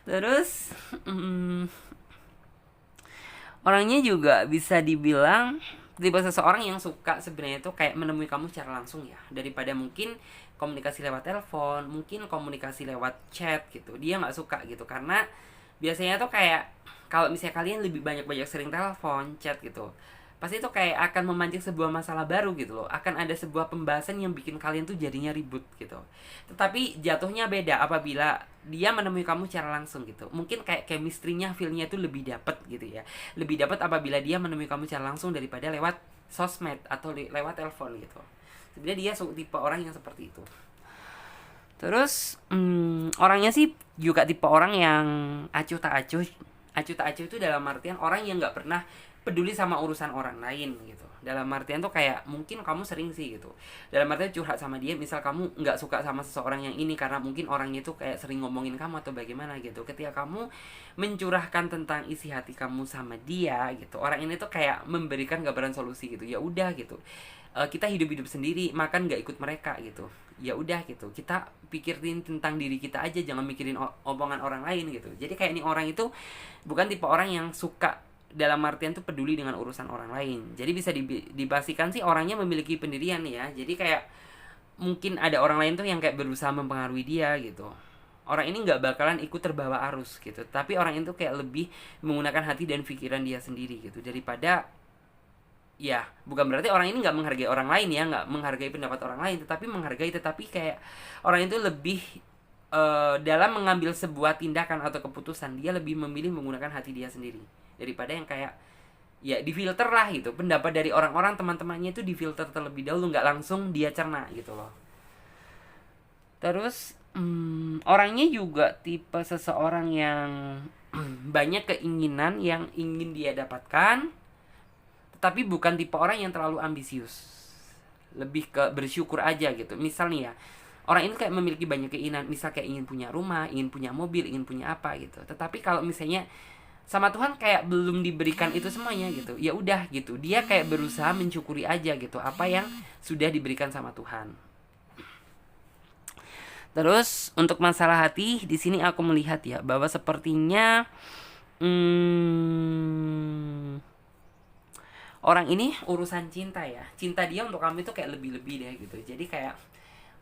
Speaker 1: Terus orangnya juga bisa dibilang tipe seseorang yang suka sebenarnya tuh kayak menemui kamu secara langsung ya, daripada mungkin komunikasi lewat telepon, mungkin komunikasi lewat chat gitu. Dia nggak suka gitu karena biasanya tuh kayak kalau misalnya kalian lebih banyak sering telepon, chat gitu, pasti itu kayak akan memancing sebuah masalah baru gitu loh. Akan ada sebuah pembahasan yang bikin kalian tuh jadinya ribut gitu. Tetapi jatuhnya beda apabila dia menemui kamu secara langsung gitu. Mungkin kayak chemistry-nya, feel-nya tuh lebih dapet gitu ya. Lebih dapet apabila dia menemui kamu secara langsung daripada lewat sosmed atau lewat telepon gitu. Sebenarnya dia tipe orang yang seperti itu. Terus orangnya sih juga tipe orang yang acuh tak acuh. Acuh tak acuh itu dalam artian orang yang nggak pernah peduli sama urusan orang lain gitu. Dalam artian tuh kayak mungkin kamu sering sih gitu, dalam artian curhat sama dia, misal kamu nggak suka sama seseorang yang ini karena mungkin orangnya tuh kayak sering ngomongin kamu atau bagaimana gitu. Ketika kamu mencurahkan tentang isi hati kamu sama dia gitu, orang ini tuh kayak memberikan gambaran solusi gitu. Ya udah gitu, kita hidup sendiri, makan nggak ikut mereka gitu. Ya udah gitu, kita pikirin tentang diri kita aja, jangan mikirin omongan orang lain gitu. Jadi kayak ini orang itu bukan tipe orang yang suka dalam artian tuh peduli dengan urusan orang lain. Jadi bisa dipastikan sih orangnya memiliki pendirian ya. Jadi kayak mungkin ada orang lain tuh yang kayak berusaha mempengaruhi dia gitu. Orang ini nggak bakalan ikut terbawa arus gitu. Tapi orang itu kayak lebih menggunakan hati dan pikiran dia sendiri gitu, daripada ya bukan berarti orang ini nggak menghargai orang lain ya, nggak menghargai pendapat orang lain, tetapi menghargai, tetapi kayak orang itu lebih dalam mengambil sebuah tindakan atau keputusan, dia lebih memilih menggunakan hati dia sendiri daripada yang kayak ya difilter lah gitu. Pendapat dari orang-orang, teman-temannya itu difilter terlebih dahulu, nggak langsung dia cerna gitu loh. Terus orangnya juga tipe seseorang yang banyak keinginan yang ingin dia dapatkan, tetapi bukan tipe orang yang terlalu ambisius, lebih ke bersyukur aja gitu. Misal nih ya, orang itu kayak memiliki banyak keinginan, misal kayak ingin punya rumah, ingin punya mobil, ingin punya apa gitu. Tetapi kalau misalnya sama Tuhan kayak belum diberikan itu semuanya gitu, ya udah gitu, dia kayak berusaha mencukuri aja gitu apa yang sudah diberikan sama Tuhan. Terus untuk masalah hati, di sini aku melihat ya bahwa sepertinya orang ini urusan cinta ya. Cinta dia untuk kamu itu kayak lebih-lebih deh gitu. Jadi kayak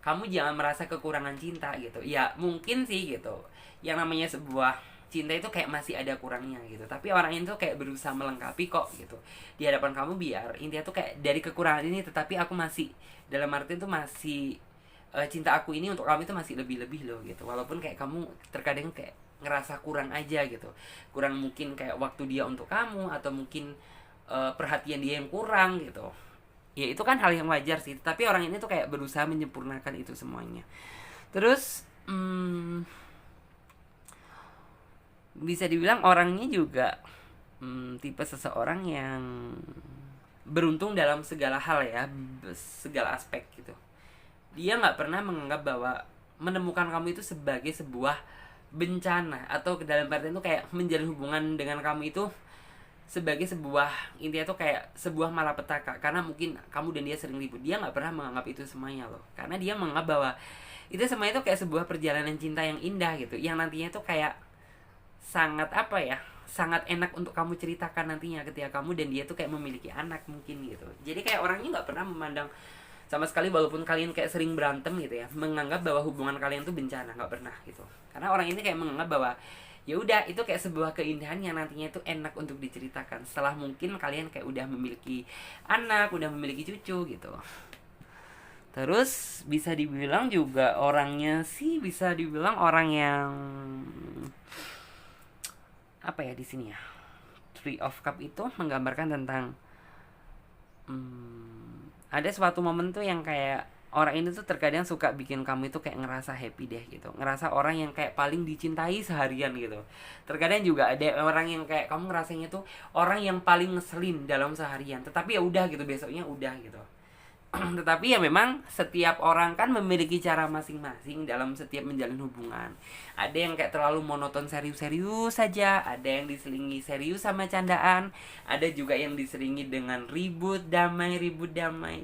Speaker 1: kamu jangan merasa kekurangan cinta gitu. Ya mungkin sih gitu. Yang namanya sebuah cinta itu kayak masih ada kurangnya gitu. Tapi orang itu kayak berusaha melengkapi kok gitu. Di hadapan kamu biar intinya tuh kayak dari kekurangan ini tetapi aku masih, dalam arti itu masih cinta aku ini untuk kamu itu masih lebih-lebih loh gitu. Walaupun kayak kamu terkadang kayak ngerasa kurang aja gitu, kurang mungkin kayak waktu dia untuk kamu, atau mungkin perhatian dia yang kurang gitu. Ya itu kan hal yang wajar sih, tapi orang ini tuh kayak berusaha menyempurnakan itu semuanya. Terus bisa dibilang orangnya juga tipe seseorang yang beruntung dalam segala hal ya, segala aspek gitu. Dia nggak pernah menganggap bahwa menemukan kamu itu sebagai sebuah bencana, atau ke dalam artian itu kayak menjalin hubungan dengan kamu itu sebagai sebuah, intinya tuh kayak sebuah malapetaka karena mungkin kamu dan dia sering ribut. Dia nggak pernah menganggap itu semuanya loh, karena dia menganggap bahwa itu semuanya itu kayak sebuah perjalanan cinta yang indah gitu, yang nantinya tuh kayak sangat apa ya, sangat enak untuk kamu ceritakan nantinya ketika kamu dan dia tuh kayak memiliki anak mungkin gitu. Jadi kayak orangnya nggak pernah memandang sama sekali, walaupun kalian kayak sering berantem gitu ya, menganggap bahwa hubungan kalian tuh bencana, nggak pernah gitu. Karena orang ini kayak menganggap bahwa ya udah itu kayak sebuah keindahan yang nantinya itu enak untuk diceritakan setelah mungkin kalian kayak udah memiliki anak, udah memiliki cucu gitu. Terus bisa dibilang juga orangnya sih bisa dibilang orang yang apa ya di sini ya, Three of Cup itu menggambarkan tentang ada suatu momen tuh yang kayak orang ini tuh terkadang suka bikin kamu itu kayak ngerasa happy deh gitu, ngerasa orang yang kayak paling dicintai seharian gitu. Terkadang juga ada orang yang kayak kamu ngerasanya tuh orang yang paling ngeselin dalam seharian, tetapi ya udah gitu, besoknya udah gitu. Tetapi ya memang setiap orang kan memiliki cara masing-masing dalam setiap menjalin hubungan. Ada yang kayak terlalu monoton serius-serius saja, ada yang diselingi serius sama candaan, ada juga yang diselingi dengan ribut damai,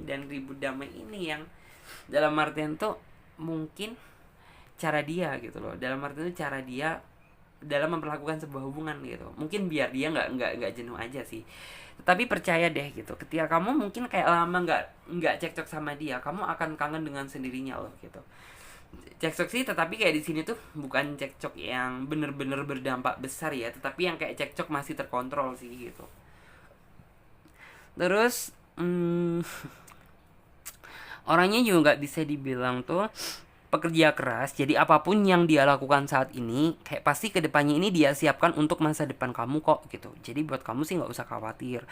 Speaker 1: dan ribut damai ini yang dalam artian tuh mungkin cara dia gitu loh, dalam artian tuh cara dia dalam memperlakukan sebuah hubungan gitu, mungkin biar dia nggak jenuh aja sih. Tapi percaya deh gitu, ketika kamu mungkin kayak lama nggak cekcok sama dia, kamu akan kangen dengan sendirinya loh gitu. Cekcok sih, tetapi kayak di sini tuh bukan cekcok yang bener-bener berdampak besar ya, tetapi yang kayak cekcok masih terkontrol sih gitu. Terus orangnya juga nggak bisa dibilang tuh pekerja keras. Jadi apapun yang dia lakukan saat ini kayak pasti kedepannya ini dia siapkan untuk masa depan kamu kok gitu. Jadi buat kamu sih nggak usah khawatir.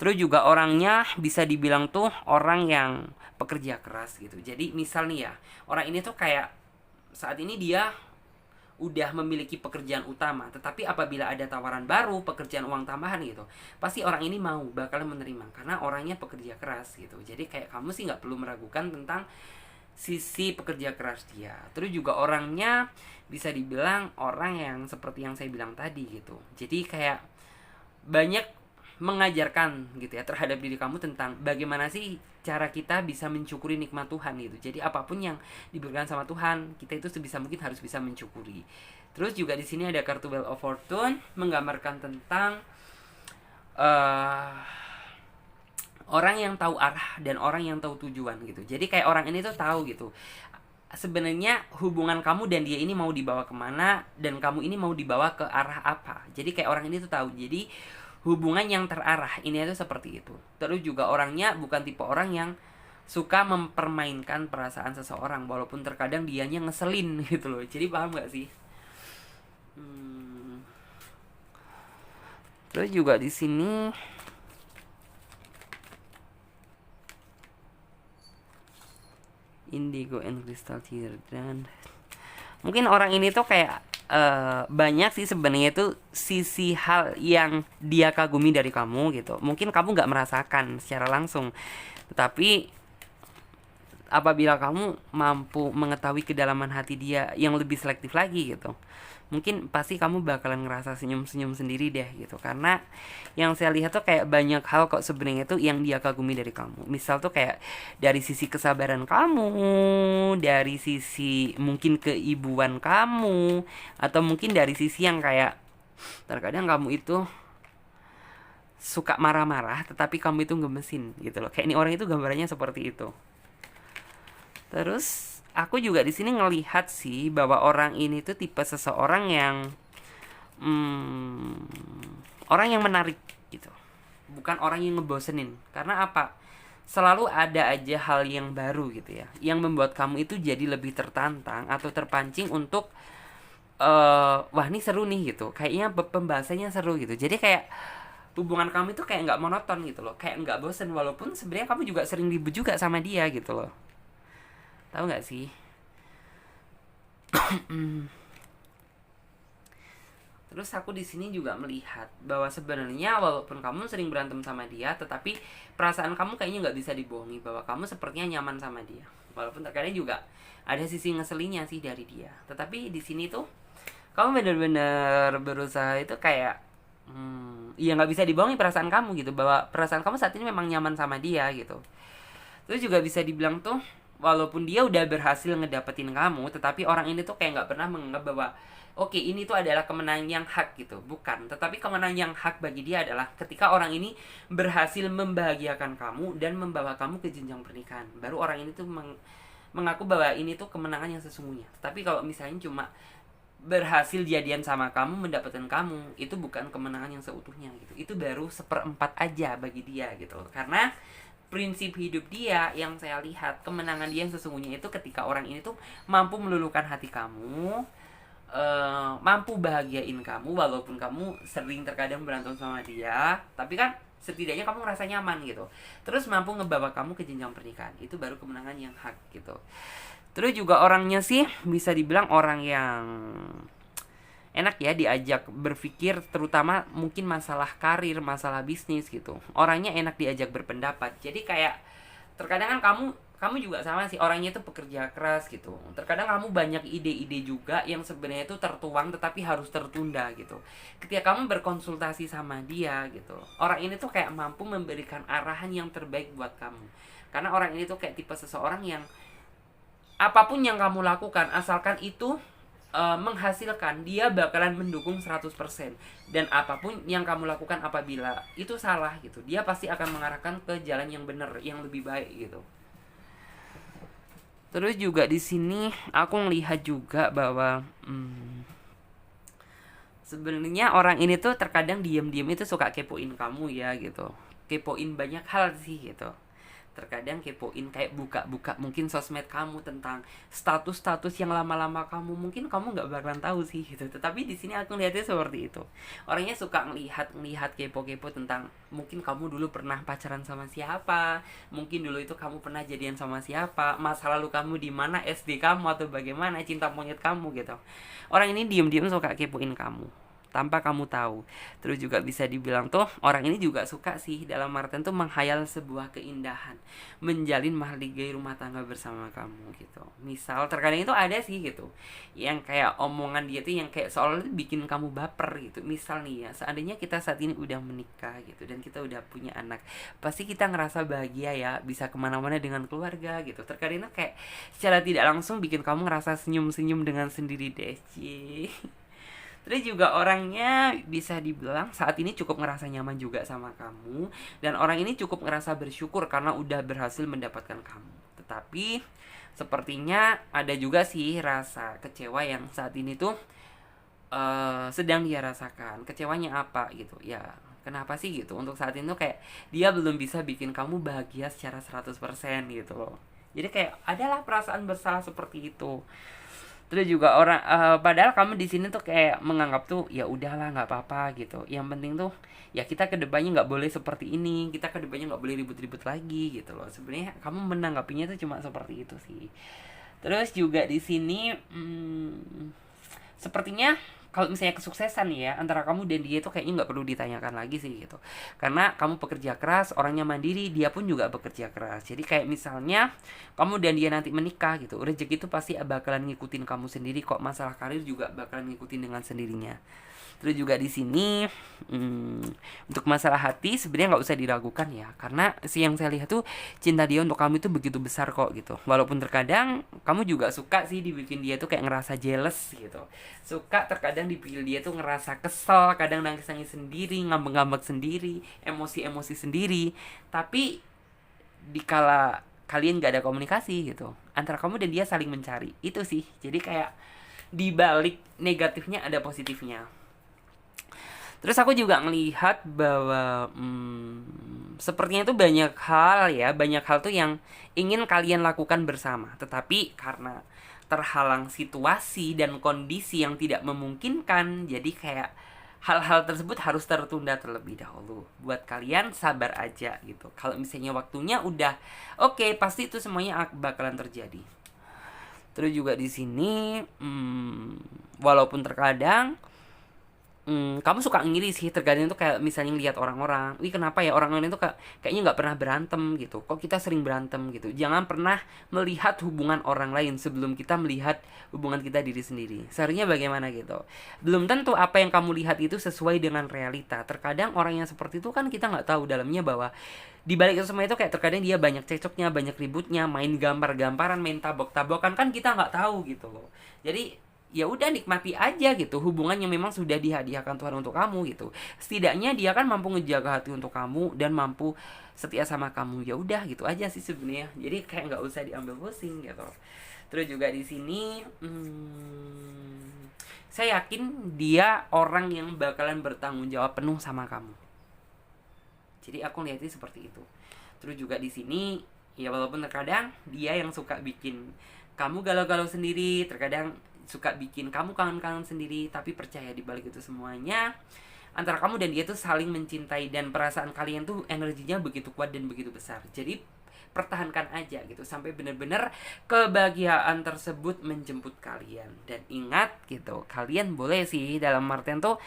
Speaker 1: Terus juga orangnya bisa dibilang tuh orang yang pekerja keras gitu. Jadi misal nih ya, orang ini tuh kayak saat ini dia udah memiliki pekerjaan utama, tetapi apabila ada tawaran baru pekerjaan uang tambahan gitu, pasti orang ini bakal menerima karena orangnya pekerja keras gitu. Jadi kayak kamu sih nggak perlu meragukan tentang sisi pekerja keras dia. Terus juga orangnya bisa dibilang orang yang seperti yang saya bilang tadi gitu. Jadi kayak banyak mengajarkan gitu ya terhadap diri kamu tentang bagaimana sih cara kita bisa mencukuri nikmat Tuhan gitu. Jadi apapun yang diberikan sama Tuhan, kita itu sebisa mungkin harus bisa mencukuri. Terus juga di sini ada kartu Wheel of Fortune menggambarkan tentang orang yang tahu arah dan orang yang tahu tujuan gitu. Jadi kayak orang ini tuh tahu gitu, sebenarnya hubungan kamu dan dia ini mau dibawa kemana, dan kamu ini mau dibawa ke arah apa. Jadi kayak orang ini tuh tahu. Jadi hubungan yang terarah ini tuh seperti itu. Terus juga orangnya bukan tipe orang yang suka mempermainkan perasaan seseorang, walaupun terkadang dianya ngeselin gitu loh. Jadi paham gak sih? Terus juga di sini Indigo and Crystal Teardrop. Mungkin orang ini tuh kayak banyak sih sebenarnya tuh sisi hal yang dia kagumi dari kamu gitu. Mungkin kamu nggak merasakan secara langsung, tetapi apabila kamu mampu mengetahui kedalaman hati dia yang lebih selektif lagi gitu, mungkin pasti kamu bakalan ngerasa senyum-senyum sendiri deh gitu. Karena yang saya lihat tuh kayak banyak hal kok sebenarnya tuh yang dia kagumi dari kamu. Misal tuh kayak dari sisi kesabaran kamu, dari sisi mungkin keibuan kamu, atau mungkin dari sisi yang kayak terkadang kamu itu suka marah-marah tetapi kamu itu gemesin gitu loh. Kayak ini orang itu gambarannya seperti itu. Terus aku juga di sini ngelihat sih bahwa orang ini tuh tipe seseorang yang hmm, orang yang menarik gitu. Bukan orang yang ngebosenin. Karena apa? Selalu ada aja hal yang baru gitu ya, yang membuat kamu itu jadi lebih tertantang atau terpancing untuk wah ini seru nih gitu. Kayaknya pembahasannya seru gitu. Jadi kayak hubungan kamu itu kayak nggak monoton gitu loh, kayak nggak bosen walaupun sebenarnya kamu juga sering ribut juga sama dia gitu loh. Tahu nggak sih? Terus aku di sini juga melihat bahwa sebenarnya walaupun kamu sering berantem sama dia, tetapi perasaan kamu kayaknya nggak bisa dibohongi bahwa kamu sepertinya nyaman sama dia. Walaupun terkadang juga ada sisi ngeselinnya sih dari dia. Tetapi di sini tuh kamu benar-benar berusaha itu kayak ya nggak bisa dibohongi perasaan kamu gitu, bahwa perasaan kamu saat ini memang nyaman sama dia gitu. Terus juga bisa dibilang tuh walaupun dia udah berhasil ngedapetin kamu, tetapi orang ini tuh kayak nggak pernah menganggap bahwa oke, ini tuh adalah kemenangan yang hak gitu. Bukan, tetapi kemenangan yang hak bagi dia adalah ketika orang ini berhasil membahagiakan kamu dan membawa kamu ke jenjang pernikahan. Baru orang ini tuh mengaku bahwa ini tuh kemenangan yang sesungguhnya. Tapi kalau misalnya cuma berhasil jadian sama kamu, mendapatkan kamu, itu bukan kemenangan yang seutuhnya gitu. Itu baru 1/4 aja bagi dia gitu loh. Karena prinsip hidup dia yang saya lihat, kemenangan dia yang sesungguhnya itu ketika orang ini tuh mampu meluluhkan hati kamu, mampu bahagiain kamu walaupun kamu sering terkadang berantem sama dia, tapi kan setidaknya kamu ngerasa nyaman gitu. Terus mampu ngebawa kamu ke jenjang pernikahan, itu baru kemenangan yang hak gitu. Terus juga orangnya sih bisa dibilang orang yang enak ya diajak berpikir, terutama mungkin masalah karir, masalah bisnis gitu. Orangnya enak diajak berpendapat. Jadi kayak terkadang kan kamu juga sama sih, orangnya itu pekerja keras gitu. Terkadang kamu banyak ide-ide juga yang sebenarnya itu tertuang tetapi harus tertunda gitu. Ketika kamu berkonsultasi sama dia gitu, orang ini tuh kayak mampu memberikan arahan yang terbaik buat kamu. Karena orang ini tuh kayak tipe seseorang yang apapun yang kamu lakukan asalkan itu menghasilkan, dia bakalan mendukung 100%. Dan apapun yang kamu lakukan apabila itu salah gitu, dia pasti akan mengarahkan ke jalan yang benar, yang lebih baik gitu. Terus juga di sini aku ngelihat juga bahwa sebenarnya orang ini tuh terkadang diam-diam itu suka kepoin kamu ya gitu. Kepoin banyak hal sih gitu. Terkadang kepoin kayak buka-buka mungkin sosmed kamu, tentang status-status yang lama-lama kamu mungkin kamu nggak bakalan tahu sih gitu. Tetapi di sini aku lihatnya seperti itu. Orangnya suka ngelihat kepo-kepo tentang mungkin kamu dulu pernah pacaran sama siapa, mungkin dulu itu kamu pernah jadian sama siapa, masa lalu kamu di mana, SD kamu atau bagaimana, cinta monyet kamu gitu. Orang ini diem-diem suka kepoin kamu tanpa kamu tahu. Terus juga bisa dibilang tuh orang ini juga suka sih dalam artian tuh menghayal sebuah keindahan, menjalin mahligai rumah tangga bersama kamu gitu. Misal terkadang itu ada sih gitu yang kayak omongan dia tuh yang kayak seolah bikin kamu baper gitu. Misal nih ya, seandainya kita saat ini udah menikah gitu dan kita udah punya anak, pasti kita ngerasa bahagia ya, bisa kemana-mana dengan keluarga gitu. Terkadang itu kayak secara tidak langsung bikin kamu ngerasa senyum-senyum dengan sendiri deh. Terus juga orangnya bisa dibilang saat ini cukup ngerasa nyaman juga sama kamu, dan orang ini cukup ngerasa bersyukur karena udah berhasil mendapatkan kamu. Tetapi sepertinya ada juga sih rasa kecewa yang saat ini tuh sedang dia rasakan. Kecewanya apa gitu ya, kenapa sih gitu untuk saat ini tuh kayak dia belum bisa bikin kamu bahagia secara 100% gitu loh. Jadi kayak adalah perasaan bersalah seperti itu. Terus juga orang padahal kamu di sini tuh kayak menganggap tuh ya udahlah nggak apa-apa gitu. Yang penting tuh ya kita kedepannya nggak boleh seperti ini, kita kedepannya nggak boleh ribut-ribut lagi gitu loh. Sebenarnya kamu menanggapinya tuh cuma seperti itu sih. Terus juga di sini sepertinya kalau misalnya kesuksesan ya antara kamu dan dia itu kayaknya nggak perlu ditanyakan lagi sih gitu, karena kamu pekerja keras, orangnya mandiri, dia pun juga bekerja keras. Jadi kayak misalnya kamu dan dia nanti menikah gitu, rezeki itu pasti bakalan ngikutin kamu sendiri kok. Masalah karir juga bakalan ngikutin dengan sendirinya. Terus juga di sini, hmm, untuk masalah hati sebenarnya nggak usah diragukan ya, karena si yang saya lihat tuh cinta dia untuk kamu itu begitu besar kok gitu. Walaupun terkadang kamu juga suka sih dibikin dia tuh kayak ngerasa jealous gitu, suka terkadang dibikin dia tuh ngerasa kesel, kadang nangis-nangis sendiri, ngambek-ngambek sendiri, emosi-emosi sendiri. Tapi dikala kalian gak ada komunikasi gitu antara kamu dan dia, saling mencari itu sih. Jadi kayak di balik negatifnya ada positifnya. Terus aku juga ngelihat bahwa sepertinya itu banyak hal ya, banyak hal tuh yang ingin kalian lakukan bersama, tetapi karena terhalang situasi dan kondisi yang tidak memungkinkan, jadi kayak hal-hal tersebut harus tertunda terlebih dahulu. Buat kalian sabar aja gitu. Kalau misalnya waktunya udah oke, pasti itu semuanya bakalan terjadi. Terus juga di sini, walaupun terkadang kamu suka ngiri sih terkadang tuh, kayak misalnya lihat orang-orang, wih kenapa ya orang-orang itu kayaknya nggak pernah berantem gitu, kok kita sering berantem gitu. Jangan pernah melihat hubungan orang lain sebelum kita melihat hubungan kita diri sendiri. Seharusnya bagaimana gitu. Belum tentu apa yang kamu lihat itu sesuai dengan realita. Terkadang orang yang seperti itu kan kita nggak tahu dalamnya bahwa di balik itu semua itu kayak terkadang dia banyak cekcoknya, banyak ributnya, main gambar-gambaran, main tabok-tabokan, kan kita nggak tahu gitu loh. Jadi ya udah nikmati aja gitu hubungan yang memang sudah dihadiahkan Tuhan untuk kamu gitu. Setidaknya dia kan mampu ngejaga hati untuk kamu dan mampu setia sama kamu. Ya udah gitu aja sih sebenarnya. Jadi kayak nggak usah diambil pusing gitu. Terus juga di sini, saya yakin dia orang yang bakalan bertanggung jawab penuh sama kamu. Jadi aku lihatnya seperti itu. Terus juga di sini, ya walaupun terkadang dia yang suka bikin kamu galau-galau sendiri, terkadang suka bikin kamu kangen-kangen sendiri, tapi percaya di balik itu semuanya antara kamu dan dia tuh saling mencintai, dan perasaan kalian tuh energinya begitu kuat dan begitu besar. Jadi pertahankan aja gitu sampai benar-benar kebahagiaan tersebut menjemput kalian. Dan ingat gitu, kalian boleh sih dalam artian tuh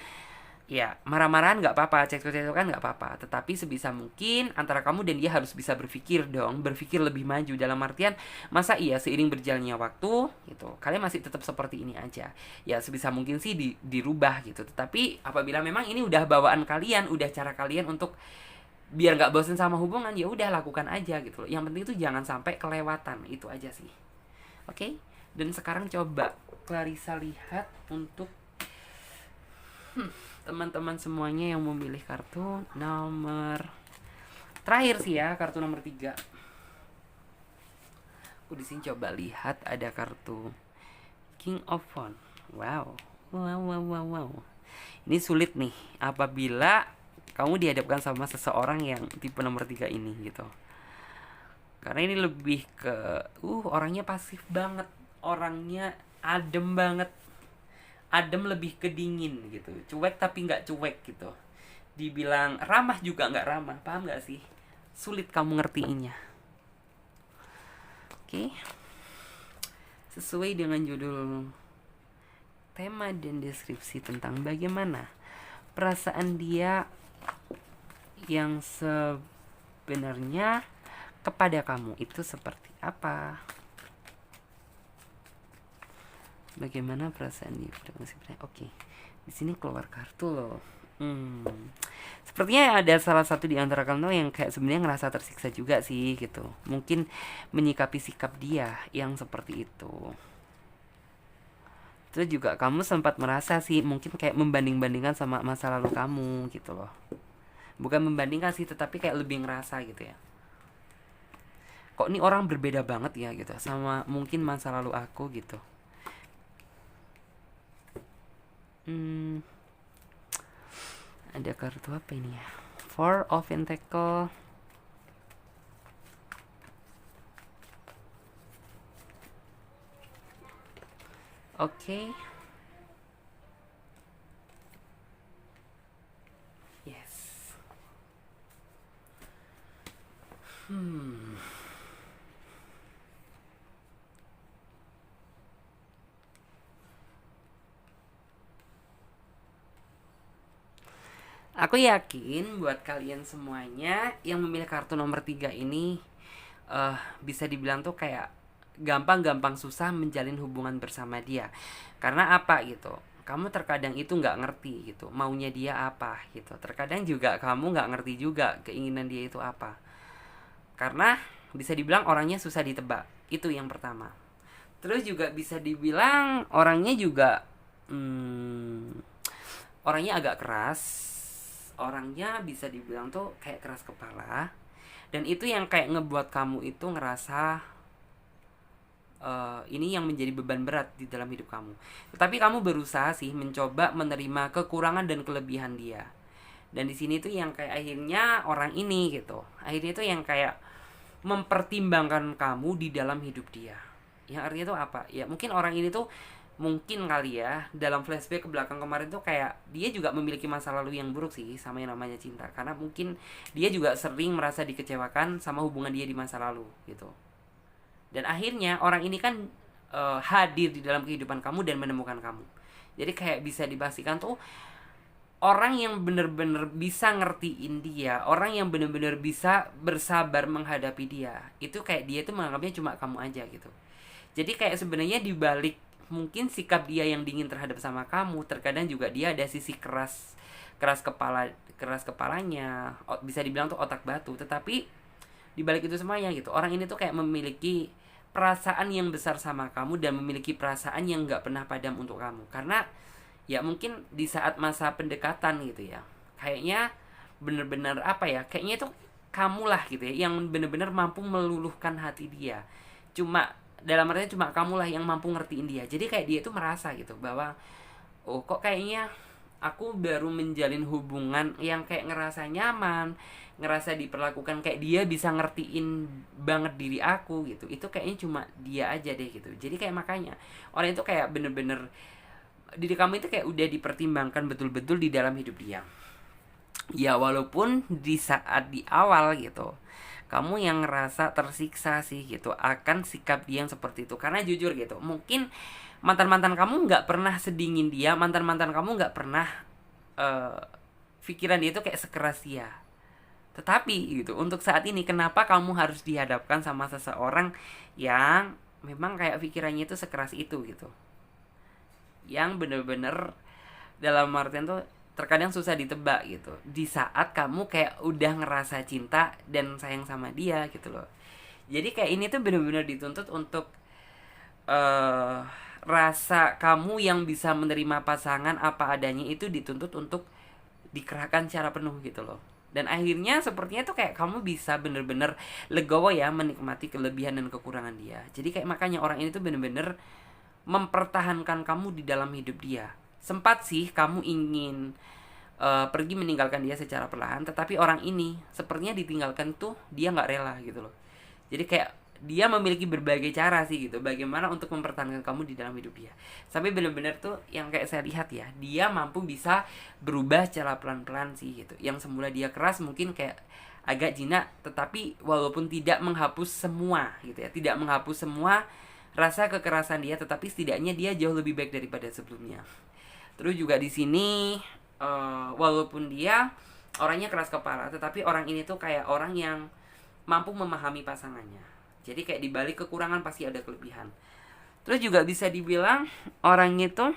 Speaker 1: ya marah-marahan nggak apa-apa, cekcok-cekcokan nggak apa-apa, tetapi sebisa mungkin antara kamu dan dia harus bisa berpikir dong, berpikir lebih maju. Dalam artian, masa iya seiring berjalannya waktu gitu kalian masih tetap seperti ini aja. Ya sebisa mungkin sih dirubah gitu, tetapi apabila memang ini udah bawaan kalian, udah cara kalian untuk biar nggak bosen sama hubungan, ya udah lakukan aja gitu loh. Yang penting itu jangan sampai kelewatan, itu aja sih. Oke. Dan sekarang coba Clarissa lihat untuk teman-teman semuanya yang memilih kartu nomor terakhir sih ya, kartu nomor 3. Aku di sini coba lihat ada kartu King of Wands. Wow. Wow, wow, wow, wow. Ini sulit nih apabila kamu dihadapkan sama seseorang yang tipe nomor 3 ini gitu. Karena ini lebih ke orangnya pasif banget, orangnya adem banget. Adem lebih ke dingin gitu, cuek tapi nggak cuek gitu. Dibilang ramah juga nggak ramah, paham nggak sih? Sulit kamu ngertiinnya. Oke. Sesuai dengan judul, tema dan deskripsi tentang bagaimana perasaan dia yang sebenarnya kepada kamu itu seperti apa. Bagaimana perasaan dia sebenarnya? Oke. Di sini keluar kartu loh. Sepertinya ada salah satu di antara kalian yang kayak sebenarnya ngerasa tersiksa juga sih gitu. Mungkin menyikapi sikap dia yang seperti itu. Terus juga kamu sempat merasa sih mungkin kayak membanding-bandingkan sama masa lalu kamu gitu loh. Bukan membandingkan sih, tetapi kayak lebih ngerasa gitu ya. Kok ini orang berbeda banget ya gitu sama mungkin masa lalu aku gitu. Ada kartu apa ini ya? Four of Pentacle. Oke. Yes. Aku yakin buat kalian semuanya yang memilih kartu nomor 3 ini bisa dibilang tuh kayak gampang-gampang susah menjalin hubungan bersama dia. Karena apa gitu? Kamu terkadang itu nggak ngerti gitu, maunya dia apa gitu. Terkadang juga kamu nggak ngerti juga keinginan dia itu apa. Karena bisa dibilang orangnya susah ditebak. Itu yang pertama. Terus juga bisa dibilang orangnya juga orangnya agak keras. Orangnya bisa dibilang tuh kayak keras kepala. Dan itu yang kayak ngebuat kamu itu ngerasa ini yang menjadi beban berat di dalam hidup kamu. Tetapi kamu berusaha sih mencoba menerima kekurangan dan kelebihan dia. Dan di sini tuh yang kayak akhirnya orang ini gitu. Akhirnya tuh yang kayak mempertimbangkan kamu di dalam hidup dia. Yang artinya tuh apa? Ya mungkin orang ini tuh mungkin kali ya dalam flashback ke belakang kemarin tuh kayak dia juga memiliki masa lalu yang buruk sih sama yang namanya cinta, karena mungkin dia juga sering merasa dikecewakan sama hubungan dia di masa lalu gitu. Dan akhirnya orang ini kan hadir di dalam kehidupan kamu dan menemukan kamu. Jadi kayak bisa dipastikan tuh orang yang bener-bener bisa ngertiin dia, orang yang bener-bener bisa bersabar menghadapi dia, itu kayak dia tuh menganggapnya cuma kamu aja gitu. Jadi kayak sebenarnya dibalik mungkin sikap dia yang dingin terhadap sama kamu, terkadang juga dia ada sisi keras kepalanya, bisa dibilang tuh otak batu. Tetapi dibalik itu semuanya gitu, orang ini tuh kayak memiliki perasaan yang besar sama kamu dan memiliki perasaan yang nggak pernah padam untuk kamu. Karena ya mungkin di saat masa pendekatan gitu ya, kayaknya bener-bener apa ya, kayaknya itu kamu lah gitu ya yang bener-bener mampu meluluhkan hati dia. Cuma dalam artinya cuma kamu lah yang mampu ngertiin dia. Jadi kayak dia tuh merasa gitu bahwa oh kok kayaknya aku baru menjalin hubungan yang kayak ngerasa nyaman, ngerasa diperlakukan kayak dia bisa ngertiin banget diri aku gitu. Itu kayaknya cuma dia aja deh gitu. Jadi kayak makanya orang itu kayak bener-bener diri kamu itu kayak udah dipertimbangkan betul-betul di dalam hidup dia. Ya walaupun di saat di awal gitu kamu yang ngerasa tersiksa sih gitu akan sikap dia yang seperti itu. Karena jujur gitu, mungkin mantan-mantan kamu nggak pernah sedingin dia, mantan-mantan kamu nggak pernah pikiran dia itu kayak sekeras dia. Tetapi gitu, untuk saat ini kenapa kamu harus dihadapkan sama seseorang yang memang kayak pikirannya itu sekeras itu gitu. Yang bener-bener dalam artian tuh terkadang susah ditebak gitu. Di saat kamu kayak udah ngerasa cinta dan sayang sama dia gitu loh. Jadi kayak ini tuh bener-bener dituntut untuk rasa kamu yang bisa menerima pasangan apa adanya itu dituntut untuk dikerahkan secara penuh gitu loh. Dan akhirnya sepertinya tuh kayak kamu bisa bener-bener legowo ya menikmati kelebihan dan kekurangan dia. Jadi kayak makanya orang ini tuh bener-bener mempertahankan kamu di dalam hidup dia. Sempat sih kamu ingin pergi meninggalkan dia secara perlahan, tetapi orang ini sepertinya ditinggalkan tuh dia nggak rela gitu loh. Jadi kayak dia memiliki berbagai cara sih gitu, bagaimana untuk mempertahankan kamu di dalam hidup dia. Sampai benar-benar tuh yang kayak saya lihat ya, dia mampu bisa berubah secara pelan-pelan sih gitu. Yang semula dia keras mungkin kayak agak jinak, tetapi walaupun tidak menghapus semua gitu ya, tidak menghapus semua rasa kekerasan dia, tetapi setidaknya dia jauh lebih baik daripada sebelumnya. Terus juga di sini walaupun dia orangnya keras kepala, tetapi orang ini tuh kayak orang yang mampu memahami pasangannya. Jadi kayak dibalik kekurangan pasti ada kelebihan. Terus juga bisa dibilang orang itu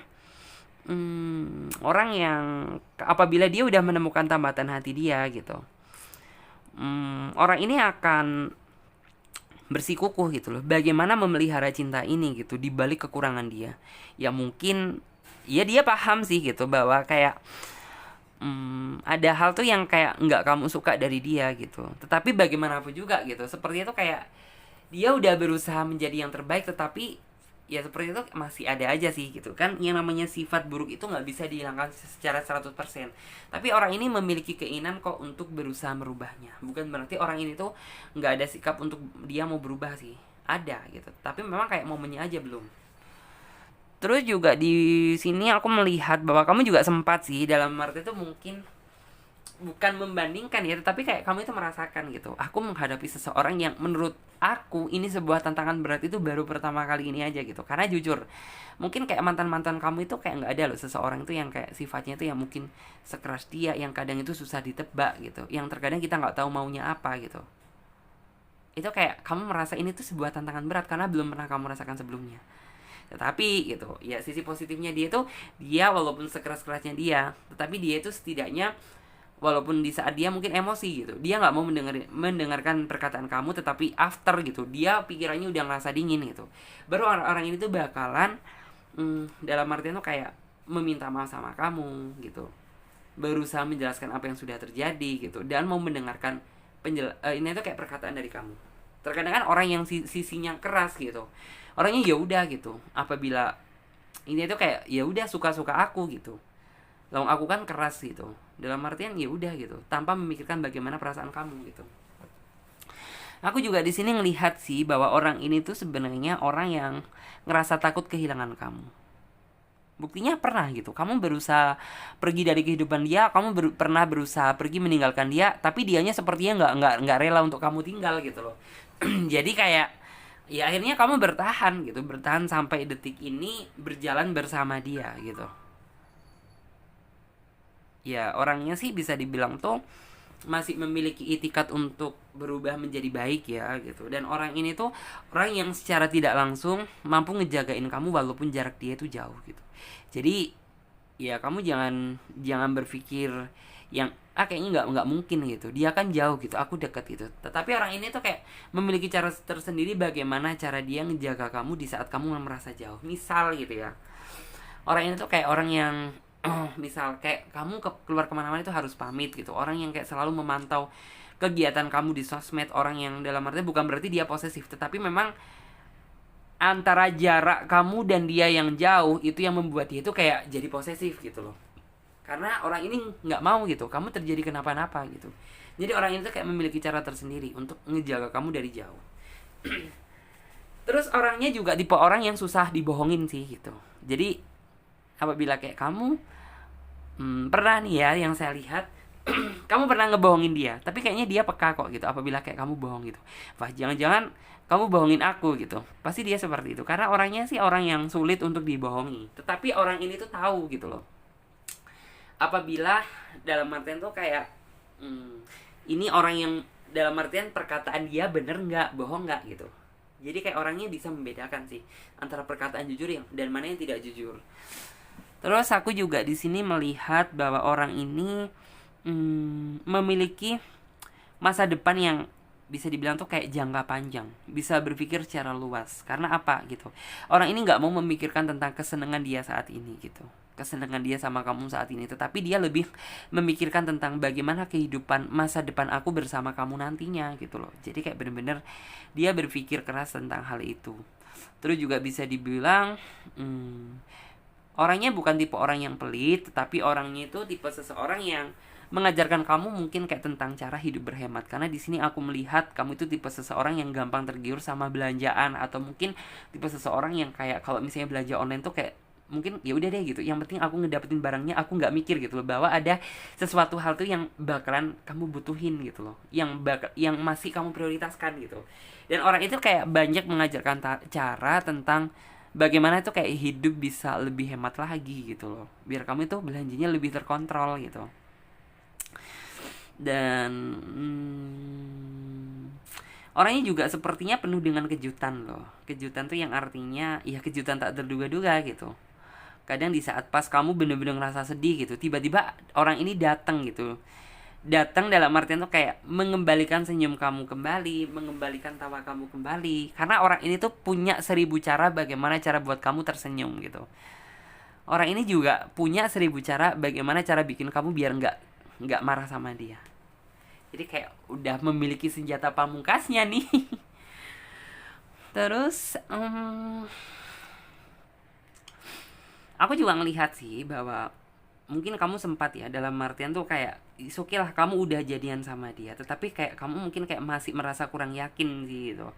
Speaker 1: orang yang apabila dia udah menemukan tambatan hati dia gitu, orang ini akan bersikukuh gitu loh. Bagaimana memelihara cinta ini gitu dibalik kekurangan dia. Ya mungkin ya dia paham sih gitu bahwa kayak ada hal tuh yang kayak nggak kamu suka dari dia gitu. Tetapi bagaimanapun juga gitu, seperti itu kayak dia udah berusaha menjadi yang terbaik, tetapi ya seperti itu masih ada aja sih gitu kan. Yang namanya sifat buruk itu nggak bisa dihilangkan secara 100%. Tapi orang ini memiliki keinginan kok untuk berusaha merubahnya. Bukan berarti orang ini tuh nggak ada sikap untuk dia mau berubah sih. Ada gitu. Tapi memang kayak momennya aja belum. Terus juga di sini aku melihat bahwa kamu juga sempat sih dalam arti itu mungkin bukan membandingkan ya, tetapi kayak kamu itu merasakan gitu, aku menghadapi seseorang yang menurut aku ini sebuah tantangan berat itu baru pertama kali ini aja gitu. Karena jujur, mungkin kayak mantan-mantan kamu itu kayak nggak ada loh seseorang itu yang kayak sifatnya itu yang mungkin sekeras dia, yang kadang itu susah ditebak gitu, yang terkadang kita nggak tahu maunya apa gitu. Itu kayak kamu merasa ini tuh sebuah tantangan berat karena belum pernah kamu rasakan sebelumnya. Tetapi gitu ya, sisi positifnya dia tuh, dia walaupun sekeras-kerasnya dia, tetapi dia itu setidaknya walaupun di saat dia mungkin emosi gitu, dia nggak mau mendengarkan perkataan kamu, tetapi after gitu dia pikirannya udah ngerasa dingin gitu, baru orang-orang ini tuh bakalan dalam artian tuh kayak meminta maaf sama kamu gitu, berusaha menjelaskan apa yang sudah terjadi gitu, dan mau mendengarkan ini tuh kayak perkataan dari kamu. Terkadang kan orang yang sisinya keras gitu, orangnya ya udah gitu, apabila ini tuh kayak ya udah suka-suka aku gitu, lalu aku kan keras gitu, dalam artian ya udah gitu, tanpa memikirkan bagaimana perasaan kamu gitu. Aku juga di sini ngelihat sih bahwa orang ini tuh sebenarnya orang yang ngerasa takut kehilangan kamu. Buktinya pernah gitu, kamu berusaha pergi dari kehidupan dia, kamu pernah berusaha pergi meninggalkan dia, tapi dianya sepertinya nggak rela untuk kamu tinggal gitu loh. Jadi kayak ya akhirnya kamu bertahan gitu, bertahan sampai detik ini, berjalan bersama dia gitu. Ya orangnya sih bisa dibilang tuh masih memiliki itikat untuk berubah menjadi baik ya gitu, dan orang ini tuh orang yang secara tidak langsung mampu ngejagain kamu walaupun jarak dia itu jauh gitu. Jadi ya kamu jangan jangan berpikir yang kayaknya nggak mungkin gitu, dia kan jauh gitu, aku dekat gitu. Tetapi orang ini tuh kayak memiliki cara tersendiri bagaimana cara dia ngejaga kamu di saat kamu merasa jauh. Misal gitu ya, orang ini tuh kayak orang yang misal kayak kamu keluar kemana-mana itu harus pamit gitu, orang yang kayak selalu memantau kegiatan kamu di sosmed, orang yang dalam artinya bukan berarti dia posesif, tetapi memang antara jarak kamu dan dia yang jauh itu yang membuat dia itu kayak jadi posesif gitu loh, karena orang ini nggak mau gitu kamu terjadi kenapa-napa gitu. Jadi orang ini tuh kayak memiliki cara tersendiri untuk ngejaga kamu dari jauh. Terus orangnya juga tipe orang yang susah dibohongin sih gitu. Jadi apabila kayak kamu pernah nih ya yang saya lihat, kamu pernah ngebohongin dia, tapi kayaknya dia peka kok gitu apabila kayak kamu bohong gitu. Wah, jangan-jangan kamu bohongin aku gitu. Pasti dia seperti itu, karena orangnya sih orang yang sulit untuk dibohongi. Tetapi orang ini tuh tahu gitu loh, apabila dalam artian tuh kayak ini orang yang dalam artian perkataan dia bener nggak, bohong nggak gitu. Jadi kayak orangnya bisa membedakan sih antara perkataan jujur yang dan mana yang tidak jujur. Terus aku juga di sini melihat bahwa orang ini memiliki masa depan yang bisa dibilang tuh kayak jangka panjang, bisa berpikir secara luas. Karena apa gitu, orang ini nggak mau memikirkan tentang kesenangan dia saat ini gitu, kesenangan dia sama kamu saat ini, tetapi dia lebih memikirkan tentang bagaimana kehidupan masa depan aku bersama kamu nantinya gitu loh. Jadi kayak bener-bener dia berpikir keras tentang hal itu. Terus juga bisa dibilang orangnya bukan tipe orang yang pelit, tetapi orangnya itu tipe seseorang yang mengajarkan kamu mungkin kayak tentang cara hidup berhemat. Karena di sini aku melihat kamu itu tipe seseorang yang gampang tergiur sama belanjaan, atau mungkin tipe seseorang yang kayak kalau misalnya belanja online tuh kayak mungkin ya udah deh gitu, yang penting aku ngedapetin barangnya, aku nggak mikir gitu loh bahwa ada sesuatu hal tuh yang bakalan kamu butuhin gitu loh, yang masih kamu prioritaskan gitu. Dan orang itu kayak banyak mengajarkan cara tentang bagaimana tuh kayak hidup bisa lebih hemat lagi gitu loh, biar kamu itu belanjanya lebih terkontrol gitu. Dan orangnya juga sepertinya penuh dengan kejutan loh. Kejutan tuh yang artinya ya kejutan tak terduga-duga gitu. Kadang di saat pas kamu bener-bener ngerasa sedih gitu, tiba-tiba orang ini datang gitu. Datang dalam artian tuh kayak mengembalikan senyum kamu kembali, mengembalikan tawa kamu kembali. Karena orang ini tuh punya 1000 cara bagaimana cara buat kamu tersenyum gitu. Orang ini juga punya 1000 cara bagaimana cara bikin kamu biar nggak marah sama dia. Jadi kayak udah memiliki senjata pamungkasnya nih. Terus aku juga ngelihat sih bahwa mungkin kamu sempat ya dalam artian tuh kayak oke lah kamu udah jadian sama dia, tetapi kayak kamu mungkin kayak masih merasa kurang yakin sih gitu.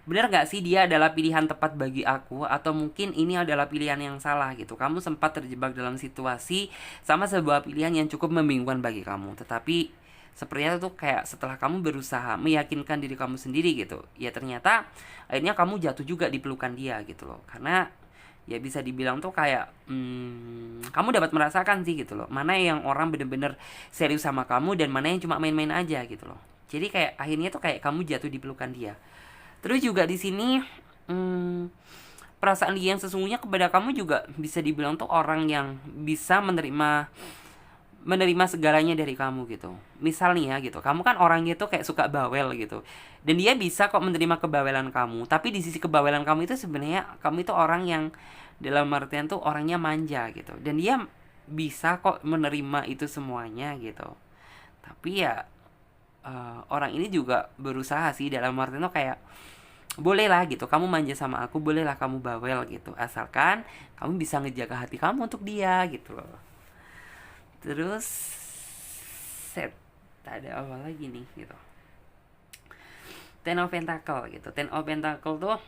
Speaker 1: benar nggak sih dia adalah pilihan tepat bagi aku, atau mungkin ini adalah pilihan yang salah gitu. Kamu sempat terjebak dalam situasi sama sebuah pilihan yang cukup membingungkan bagi kamu, tetapi sepertinya tuh kayak setelah kamu berusaha meyakinkan diri kamu sendiri gitu, ya ternyata akhirnya kamu jatuh juga di pelukan dia gitu loh. Karena ya bisa dibilang tuh kayak kamu dapat merasakan sih gitu loh, mana yang orang bener-bener serius sama kamu dan mana yang cuma main-main aja gitu loh. Jadi kayak akhirnya tuh kayak kamu jatuh di pelukan dia. Terus juga di sini perasaan dia yang sesungguhnya kepada kamu juga bisa dibilang tuh orang yang bisa menerima segalanya dari kamu gitu. Misal nih ya gitu, kamu kan orangnya tuh kayak suka bawel gitu, dan dia bisa kok menerima kebawelan kamu. Tapi di sisi kebawelan kamu itu sebenarnya kamu itu orang yang dalam artian tuh orangnya manja gitu, dan dia bisa kok menerima itu semuanya gitu. Tapi ya orang ini juga berusaha sih, dalam artian tuh kayak bolehlah gitu kamu manja sama aku, bolehlah kamu bawel gitu, asalkan kamu bisa ngejaga hati kamu untuk dia gitu loh. Terus set ada apa lagi nih gitu, Ten of Pentacle gitu. Ten of Pentacle tuh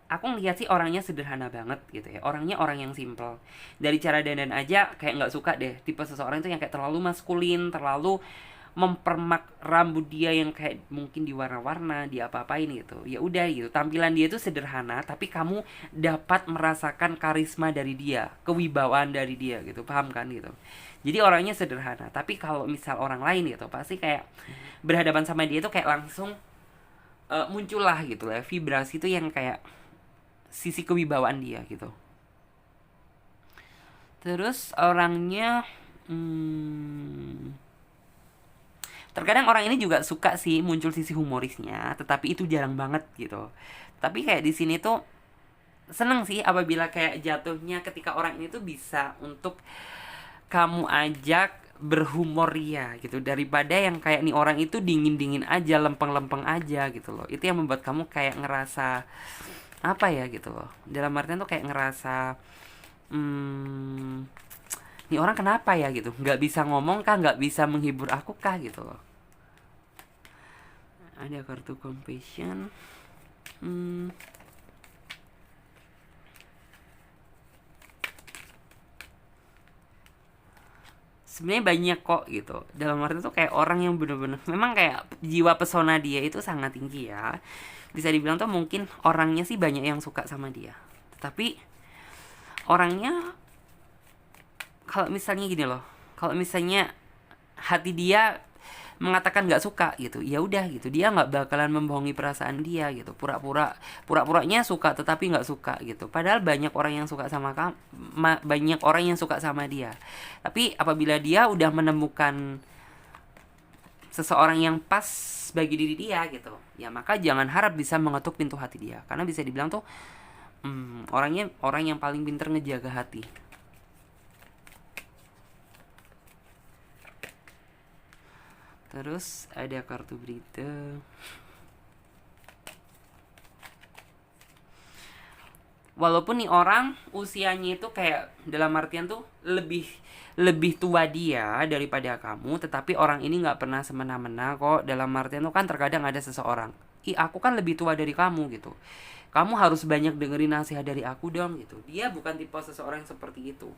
Speaker 1: aku ngeliat sih orangnya sederhana banget gitu ya, orangnya orang yang simple. Dari cara dandan aja kayak nggak suka deh tipe seseorang itu yang kayak terlalu maskulin, terlalu mempermak rambut dia yang kayak mungkin diwarna-warna, dia apa-apain gitu. Ya udah gitu, tampilan dia itu sederhana, tapi kamu dapat merasakan karisma dari dia, kewibawaan dari dia gitu, paham kan gitu. Jadi orangnya sederhana, tapi kalau misal orang lain gitu pasti kayak berhadapan sama dia tuh kayak langsung muncullah gitu lah vibrasi itu yang kayak sisi kewibawaan dia gitu. Terus orangnya terkadang orang ini juga suka sih muncul sisi humorisnya, tetapi itu jarang banget gitu. Tapi kayak di sini tuh seneng sih apabila kayak jatuhnya ketika orang ini tuh bisa untuk kamu ajak berhumor ya gitu, daripada yang kayak nih orang itu dingin-dingin aja, lempeng-lempeng aja gitu loh. Itu yang membuat kamu kayak ngerasa apa ya gitu loh, dalam artian tuh kayak ngerasa nih orang kenapa ya gitu, nggak bisa ngomong kah, nggak bisa menghibur aku kah gitu loh. Ada kartu compassion. Sebenarnya banyak kok gitu, dalam arti tuh kayak orang yang bener-bener memang kayak jiwa pesona dia itu sangat tinggi ya, bisa dibilang tuh mungkin orangnya sih banyak yang suka sama dia, tetapi orangnya kalau misalnya gini loh, kalau misalnya hati dia mengatakan nggak suka gitu, ya udah gitu, dia nggak bakalan membohongi perasaan dia gitu, pura-puranya suka tetapi nggak suka gitu. Padahal banyak orang yang suka sama kamu, banyak orang yang suka sama dia. Tapi apabila dia udah menemukan seseorang yang pas bagi diri dia gitu, ya maka jangan harap bisa mengetuk pintu hati dia, karena bisa dibilang tuh orangnya orang yang paling pinter ngejaga hati. Terus ada kartu berita. Walaupun nih orang usianya itu kayak dalam artian tuh lebih tua dia daripada kamu, tetapi orang ini nggak pernah semena-mena kok. Dalam artian tuh kan terkadang ada seseorang, aku kan lebih tua dari kamu gitu, kamu harus banyak dengerin nasihat dari aku dong gitu. Dia bukan tipe seseorang yang seperti itu.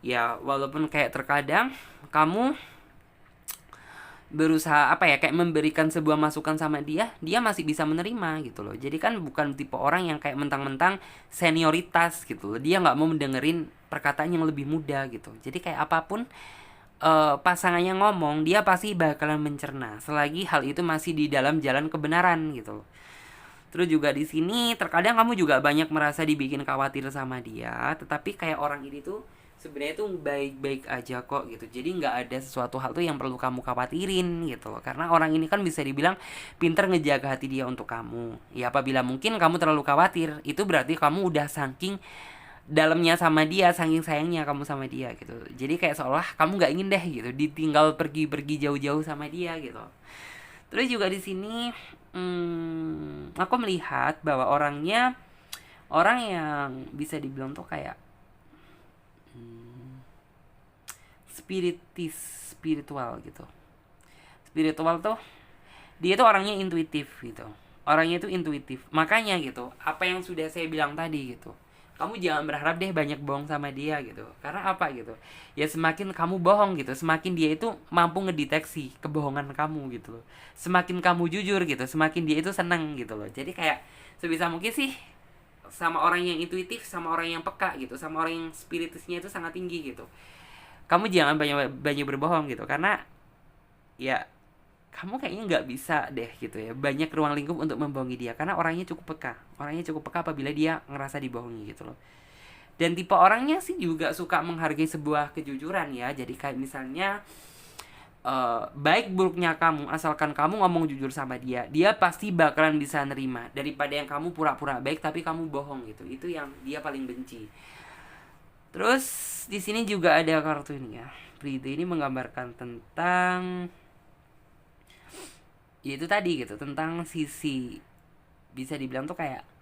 Speaker 1: Ya walaupun kayak terkadang kamu berusaha apa ya, kayak memberikan sebuah masukan sama dia, dia masih bisa menerima gitu loh. Jadi kan bukan tipe orang yang kayak mentang-mentang senioritas gitu loh. Dia nggak mau mendengerin perkataan yang lebih muda gitu. Jadi kayak apapun pasangannya ngomong, dia pasti bakalan mencerna selagi hal itu masih di dalam jalan kebenaran gitu loh. Terus juga di sini terkadang kamu juga banyak merasa dibikin khawatir sama dia, tetapi kayak orang ini tuh sebenarnya tuh baik-baik aja kok gitu. Jadi nggak ada sesuatu hal tuh yang perlu kamu khawatirin gitu loh. Karena orang ini kan bisa dibilang pinter ngejaga hati dia untuk kamu. Ya apabila mungkin kamu terlalu khawatir, itu berarti kamu udah saking dalamnya sama dia, saking sayangnya kamu sama dia gitu. Jadi kayak seolah kamu nggak ingin deh gitu ditinggal pergi-pergi jauh-jauh sama dia gitu. Terus juga di sini aku melihat bahwa orangnya orang yang bisa dibilang tuh kayak spiritual gitu. Spiritual tuh dia tuh orangnya intuitif gitu. orangnya itu intuitif. Makanya gitu, apa yang sudah saya bilang tadi gitu, kamu jangan berharap deh banyak bohong sama dia gitu. Karena apa gitu, ya semakin kamu bohong gitu, semakin dia itu mampu ngedeteksi kebohongan kamu gitu loh. Semakin kamu jujur gitu, semakin dia itu seneng gitu loh. Jadi kayak sebisa mungkin sih sama orang yang intuitif, sama orang yang peka gitu, sama orang yang spiritusnya itu sangat tinggi gitu, kamu jangan banyak banyak berbohong gitu. Karena ya kamu kayaknya nggak bisa deh gitu ya, banyak ruang lingkup untuk membohongi dia, karena orangnya cukup peka apabila dia ngerasa dibohongi gitu loh. Dan tipe orangnya sih juga suka menghargai sebuah kejujuran ya. Jadi kayak misalnya baik buruknya kamu, asalkan kamu ngomong jujur sama dia, dia pasti bakalan bisa nerima daripada yang kamu pura-pura baik tapi kamu bohong gitu. Itu yang dia paling benci. Terus di sini juga ada kartu ini ya. Bride ini menggambarkan tentang, yaitu tadi gitu, tentang sisi, bisa dibilang tuh kayak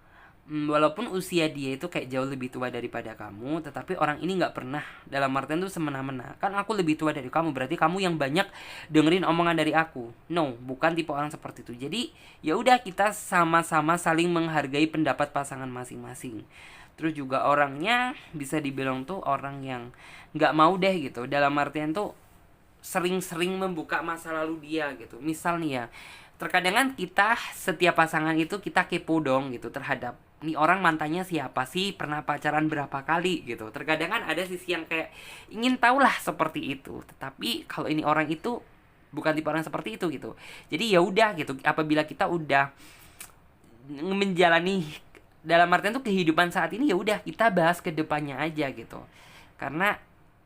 Speaker 1: walaupun usia dia itu kayak jauh lebih tua daripada kamu, tetapi orang ini nggak pernah dalam artian tuh semena-mena. Kan aku lebih tua dari kamu, berarti kamu yang banyak dengerin omongan dari aku. No, bukan tipe orang seperti itu. Jadi ya udah, kita sama-sama saling menghargai pendapat pasangan masing-masing. Terus juga orangnya bisa dibilang tuh orang yang nggak mau deh gitu. Dalam artian tuh sering-sering membuka masa lalu dia gitu. Misal nih ya, terkadang kan kita setiap pasangan itu kita kepo dong gitu terhadap nih orang mantannya siapa sih, pernah pacaran berapa kali gitu. Terkadang kan ada sisi yang kayak ingin tahulah seperti itu. Tetapi kalau ini orang itu bukan tipe orang seperti itu gitu. Jadi ya udah gitu, apabila kita udah menjalani dalam artian tuh kehidupan saat ini, ya udah kita bahas ke depannya aja gitu. Karena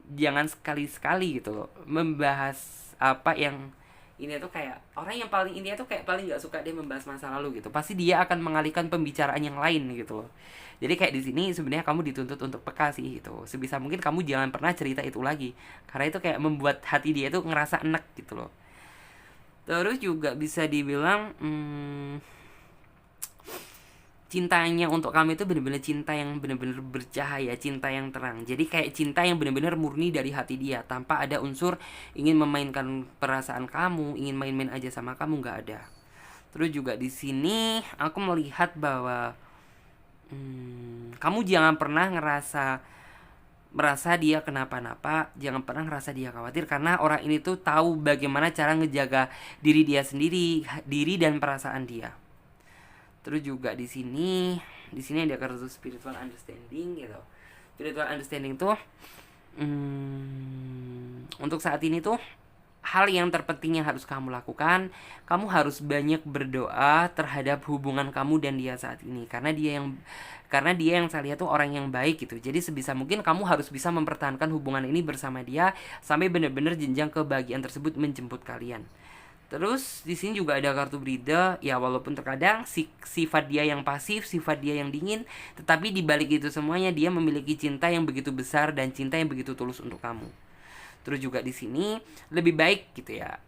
Speaker 1: jangan sekali-sekali gitu loh membahas apa yang ini tuh, kayak orang yang paling ini tuh kayak paling nggak suka dia membahas masa lalu gitu. Pasti dia akan mengalihkan pembicaraan yang lain gitu loh. Jadi kayak di sini sebenarnya kamu dituntut untuk peka sih gitu. Sebisa mungkin kamu jangan pernah cerita itu lagi. Karena itu kayak membuat hati dia tuh ngerasa enek gitu loh. Terus juga bisa dibilang cintanya untuk kamu itu benar-benar cinta yang benar-benar bercahaya, cinta yang terang. Jadi kayak cinta yang benar-benar murni dari hati dia, tanpa ada unsur ingin memainkan perasaan kamu, ingin main-main aja sama kamu, nggak ada. Terus juga di sini aku melihat bahwa kamu jangan pernah merasa dia kenapa-napa, jangan pernah ngerasa dia khawatir, karena orang ini tuh tahu bagaimana cara ngejaga diri dia sendiri, diri dan perasaan dia. Terus juga di sini ada kartu spiritual understanding gitu. Spiritual understanding tuh untuk saat ini tuh hal yang terpenting yang harus kamu lakukan, kamu harus banyak berdoa terhadap hubungan kamu dan dia saat ini, karena dia yang saya lihat tuh orang yang baik gitu. Jadi sebisa mungkin kamu harus bisa mempertahankan hubungan ini bersama dia sampai benar-benar jenjang kebahagiaan tersebut menjemput kalian. Terus di sini juga ada kartu Bride. Ya walaupun terkadang sifat dia yang pasif, sifat dia yang dingin, tetapi di balik itu semuanya dia memiliki cinta yang begitu besar dan cinta yang begitu tulus untuk kamu. Terus juga di sini lebih baik gitu ya,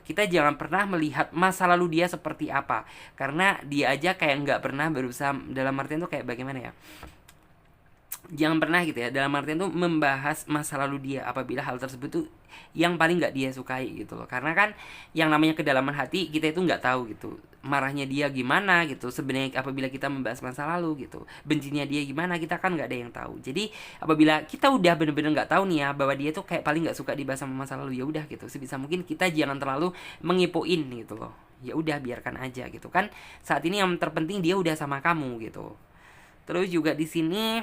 Speaker 1: kita jangan pernah melihat masa lalu dia seperti apa, karena dia aja kayak nggak pernah berusaha, dalam artian tuh kayak bagaimana ya, jangan pernah gitu ya, dalam artian tuh membahas masa lalu dia apabila hal tersebut tuh yang paling nggak dia sukai gitu loh. Karena kan yang namanya kedalaman hati kita itu nggak tahu gitu, marahnya dia gimana gitu sebenarnya apabila kita membahas masa lalu gitu, bencinya dia gimana kita kan nggak ada yang tahu. Jadi apabila kita udah bener-bener nggak tahu nih ya bahwa dia tuh kayak paling nggak suka dibahas sama masa lalu, ya udah gitu, sebisa mungkin kita jangan terlalu mengipoin gitu loh. Ya udah biarkan aja gitu kan, saat ini yang terpenting dia udah sama kamu gitu. Terus juga di sini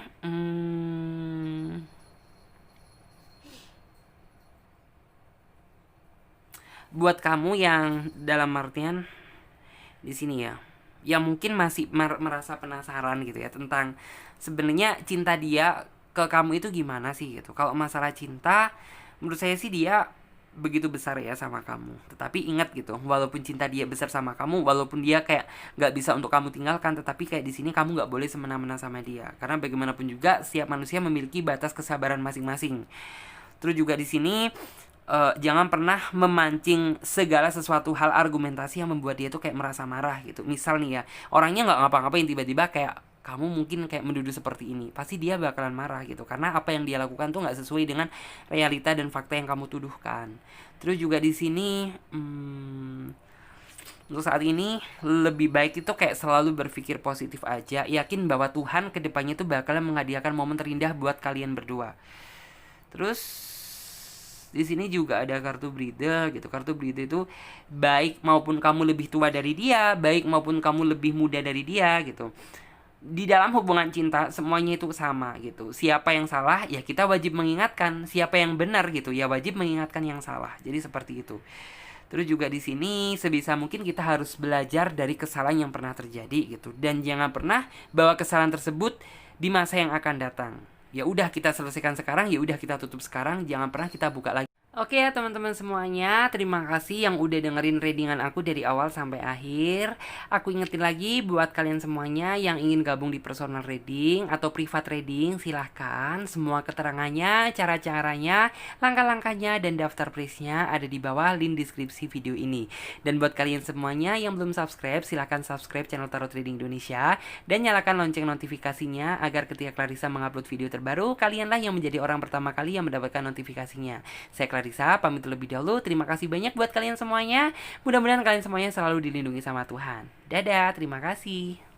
Speaker 1: buat kamu yang dalam artian di sini ya, yang mungkin masih merasa penasaran gitu ya tentang sebenarnya cinta dia ke kamu itu gimana sih gitu. Kalau masalah cinta, menurut saya sih dia begitu besar ya sama kamu. Tetapi ingat gitu, walaupun cinta dia besar sama kamu, walaupun dia kayak nggak bisa untuk kamu tinggalkan, tetapi kayak di sini kamu nggak boleh semena-mena sama dia, karena bagaimanapun juga setiap manusia memiliki batas kesabaran masing-masing. Terus juga di sini jangan pernah memancing segala sesuatu hal argumentasi yang membuat dia tuh kayak merasa marah gitu. Misal nih ya, orangnya nggak ngapa-ngapain, tiba-tiba kayak kamu mungkin kayak menduduh seperti ini, pasti dia bakalan marah gitu, karena apa yang dia lakukan tuh nggak sesuai dengan realita dan fakta yang kamu tuduhkan. Terus juga di sini Untuk saat ini lebih baik itu kayak selalu berpikir positif aja, yakin bahwa Tuhan kedepannya itu bakalan menghadiahkan momen terindah buat kalian berdua. Terus di sini juga ada kartu Bride gitu. Kartu Bride itu baik maupun kamu lebih tua dari dia, baik maupun kamu lebih muda dari dia gitu. Di dalam hubungan cinta semuanya itu sama gitu. Siapa yang salah ya kita wajib mengingatkan, siapa yang benar gitu ya wajib mengingatkan yang salah. Jadi seperti itu. Terus juga di sini sebisa mungkin kita harus belajar dari kesalahan yang pernah terjadi gitu, dan jangan pernah bawa kesalahan tersebut di masa yang akan datang. Ya udah kita selesaikan sekarang, ya udah kita tutup sekarang, jangan pernah kita buka lagi. Oke ya teman-teman semuanya, terima kasih yang udah dengerin readingan aku dari awal sampai akhir. Aku ingetin lagi buat kalian semuanya yang ingin gabung di personal reading atau private reading, silahkan. Semua keterangannya, cara-caranya, langkah-langkahnya, dan daftar price-nya ada di bawah link deskripsi video ini. Dan buat kalian semuanya yang belum subscribe, silahkan subscribe channel Tarot Reading Indonesia dan nyalakan lonceng notifikasinya agar ketika Clarissa mengupload video terbaru, kalianlah yang menjadi orang pertama kali yang mendapatkan notifikasinya. Saya Clarissa pamit terlebih dahulu. Terima kasih banyak buat kalian semuanya. Mudah-mudahan kalian semuanya selalu dilindungi sama Tuhan. Dadah, terima kasih.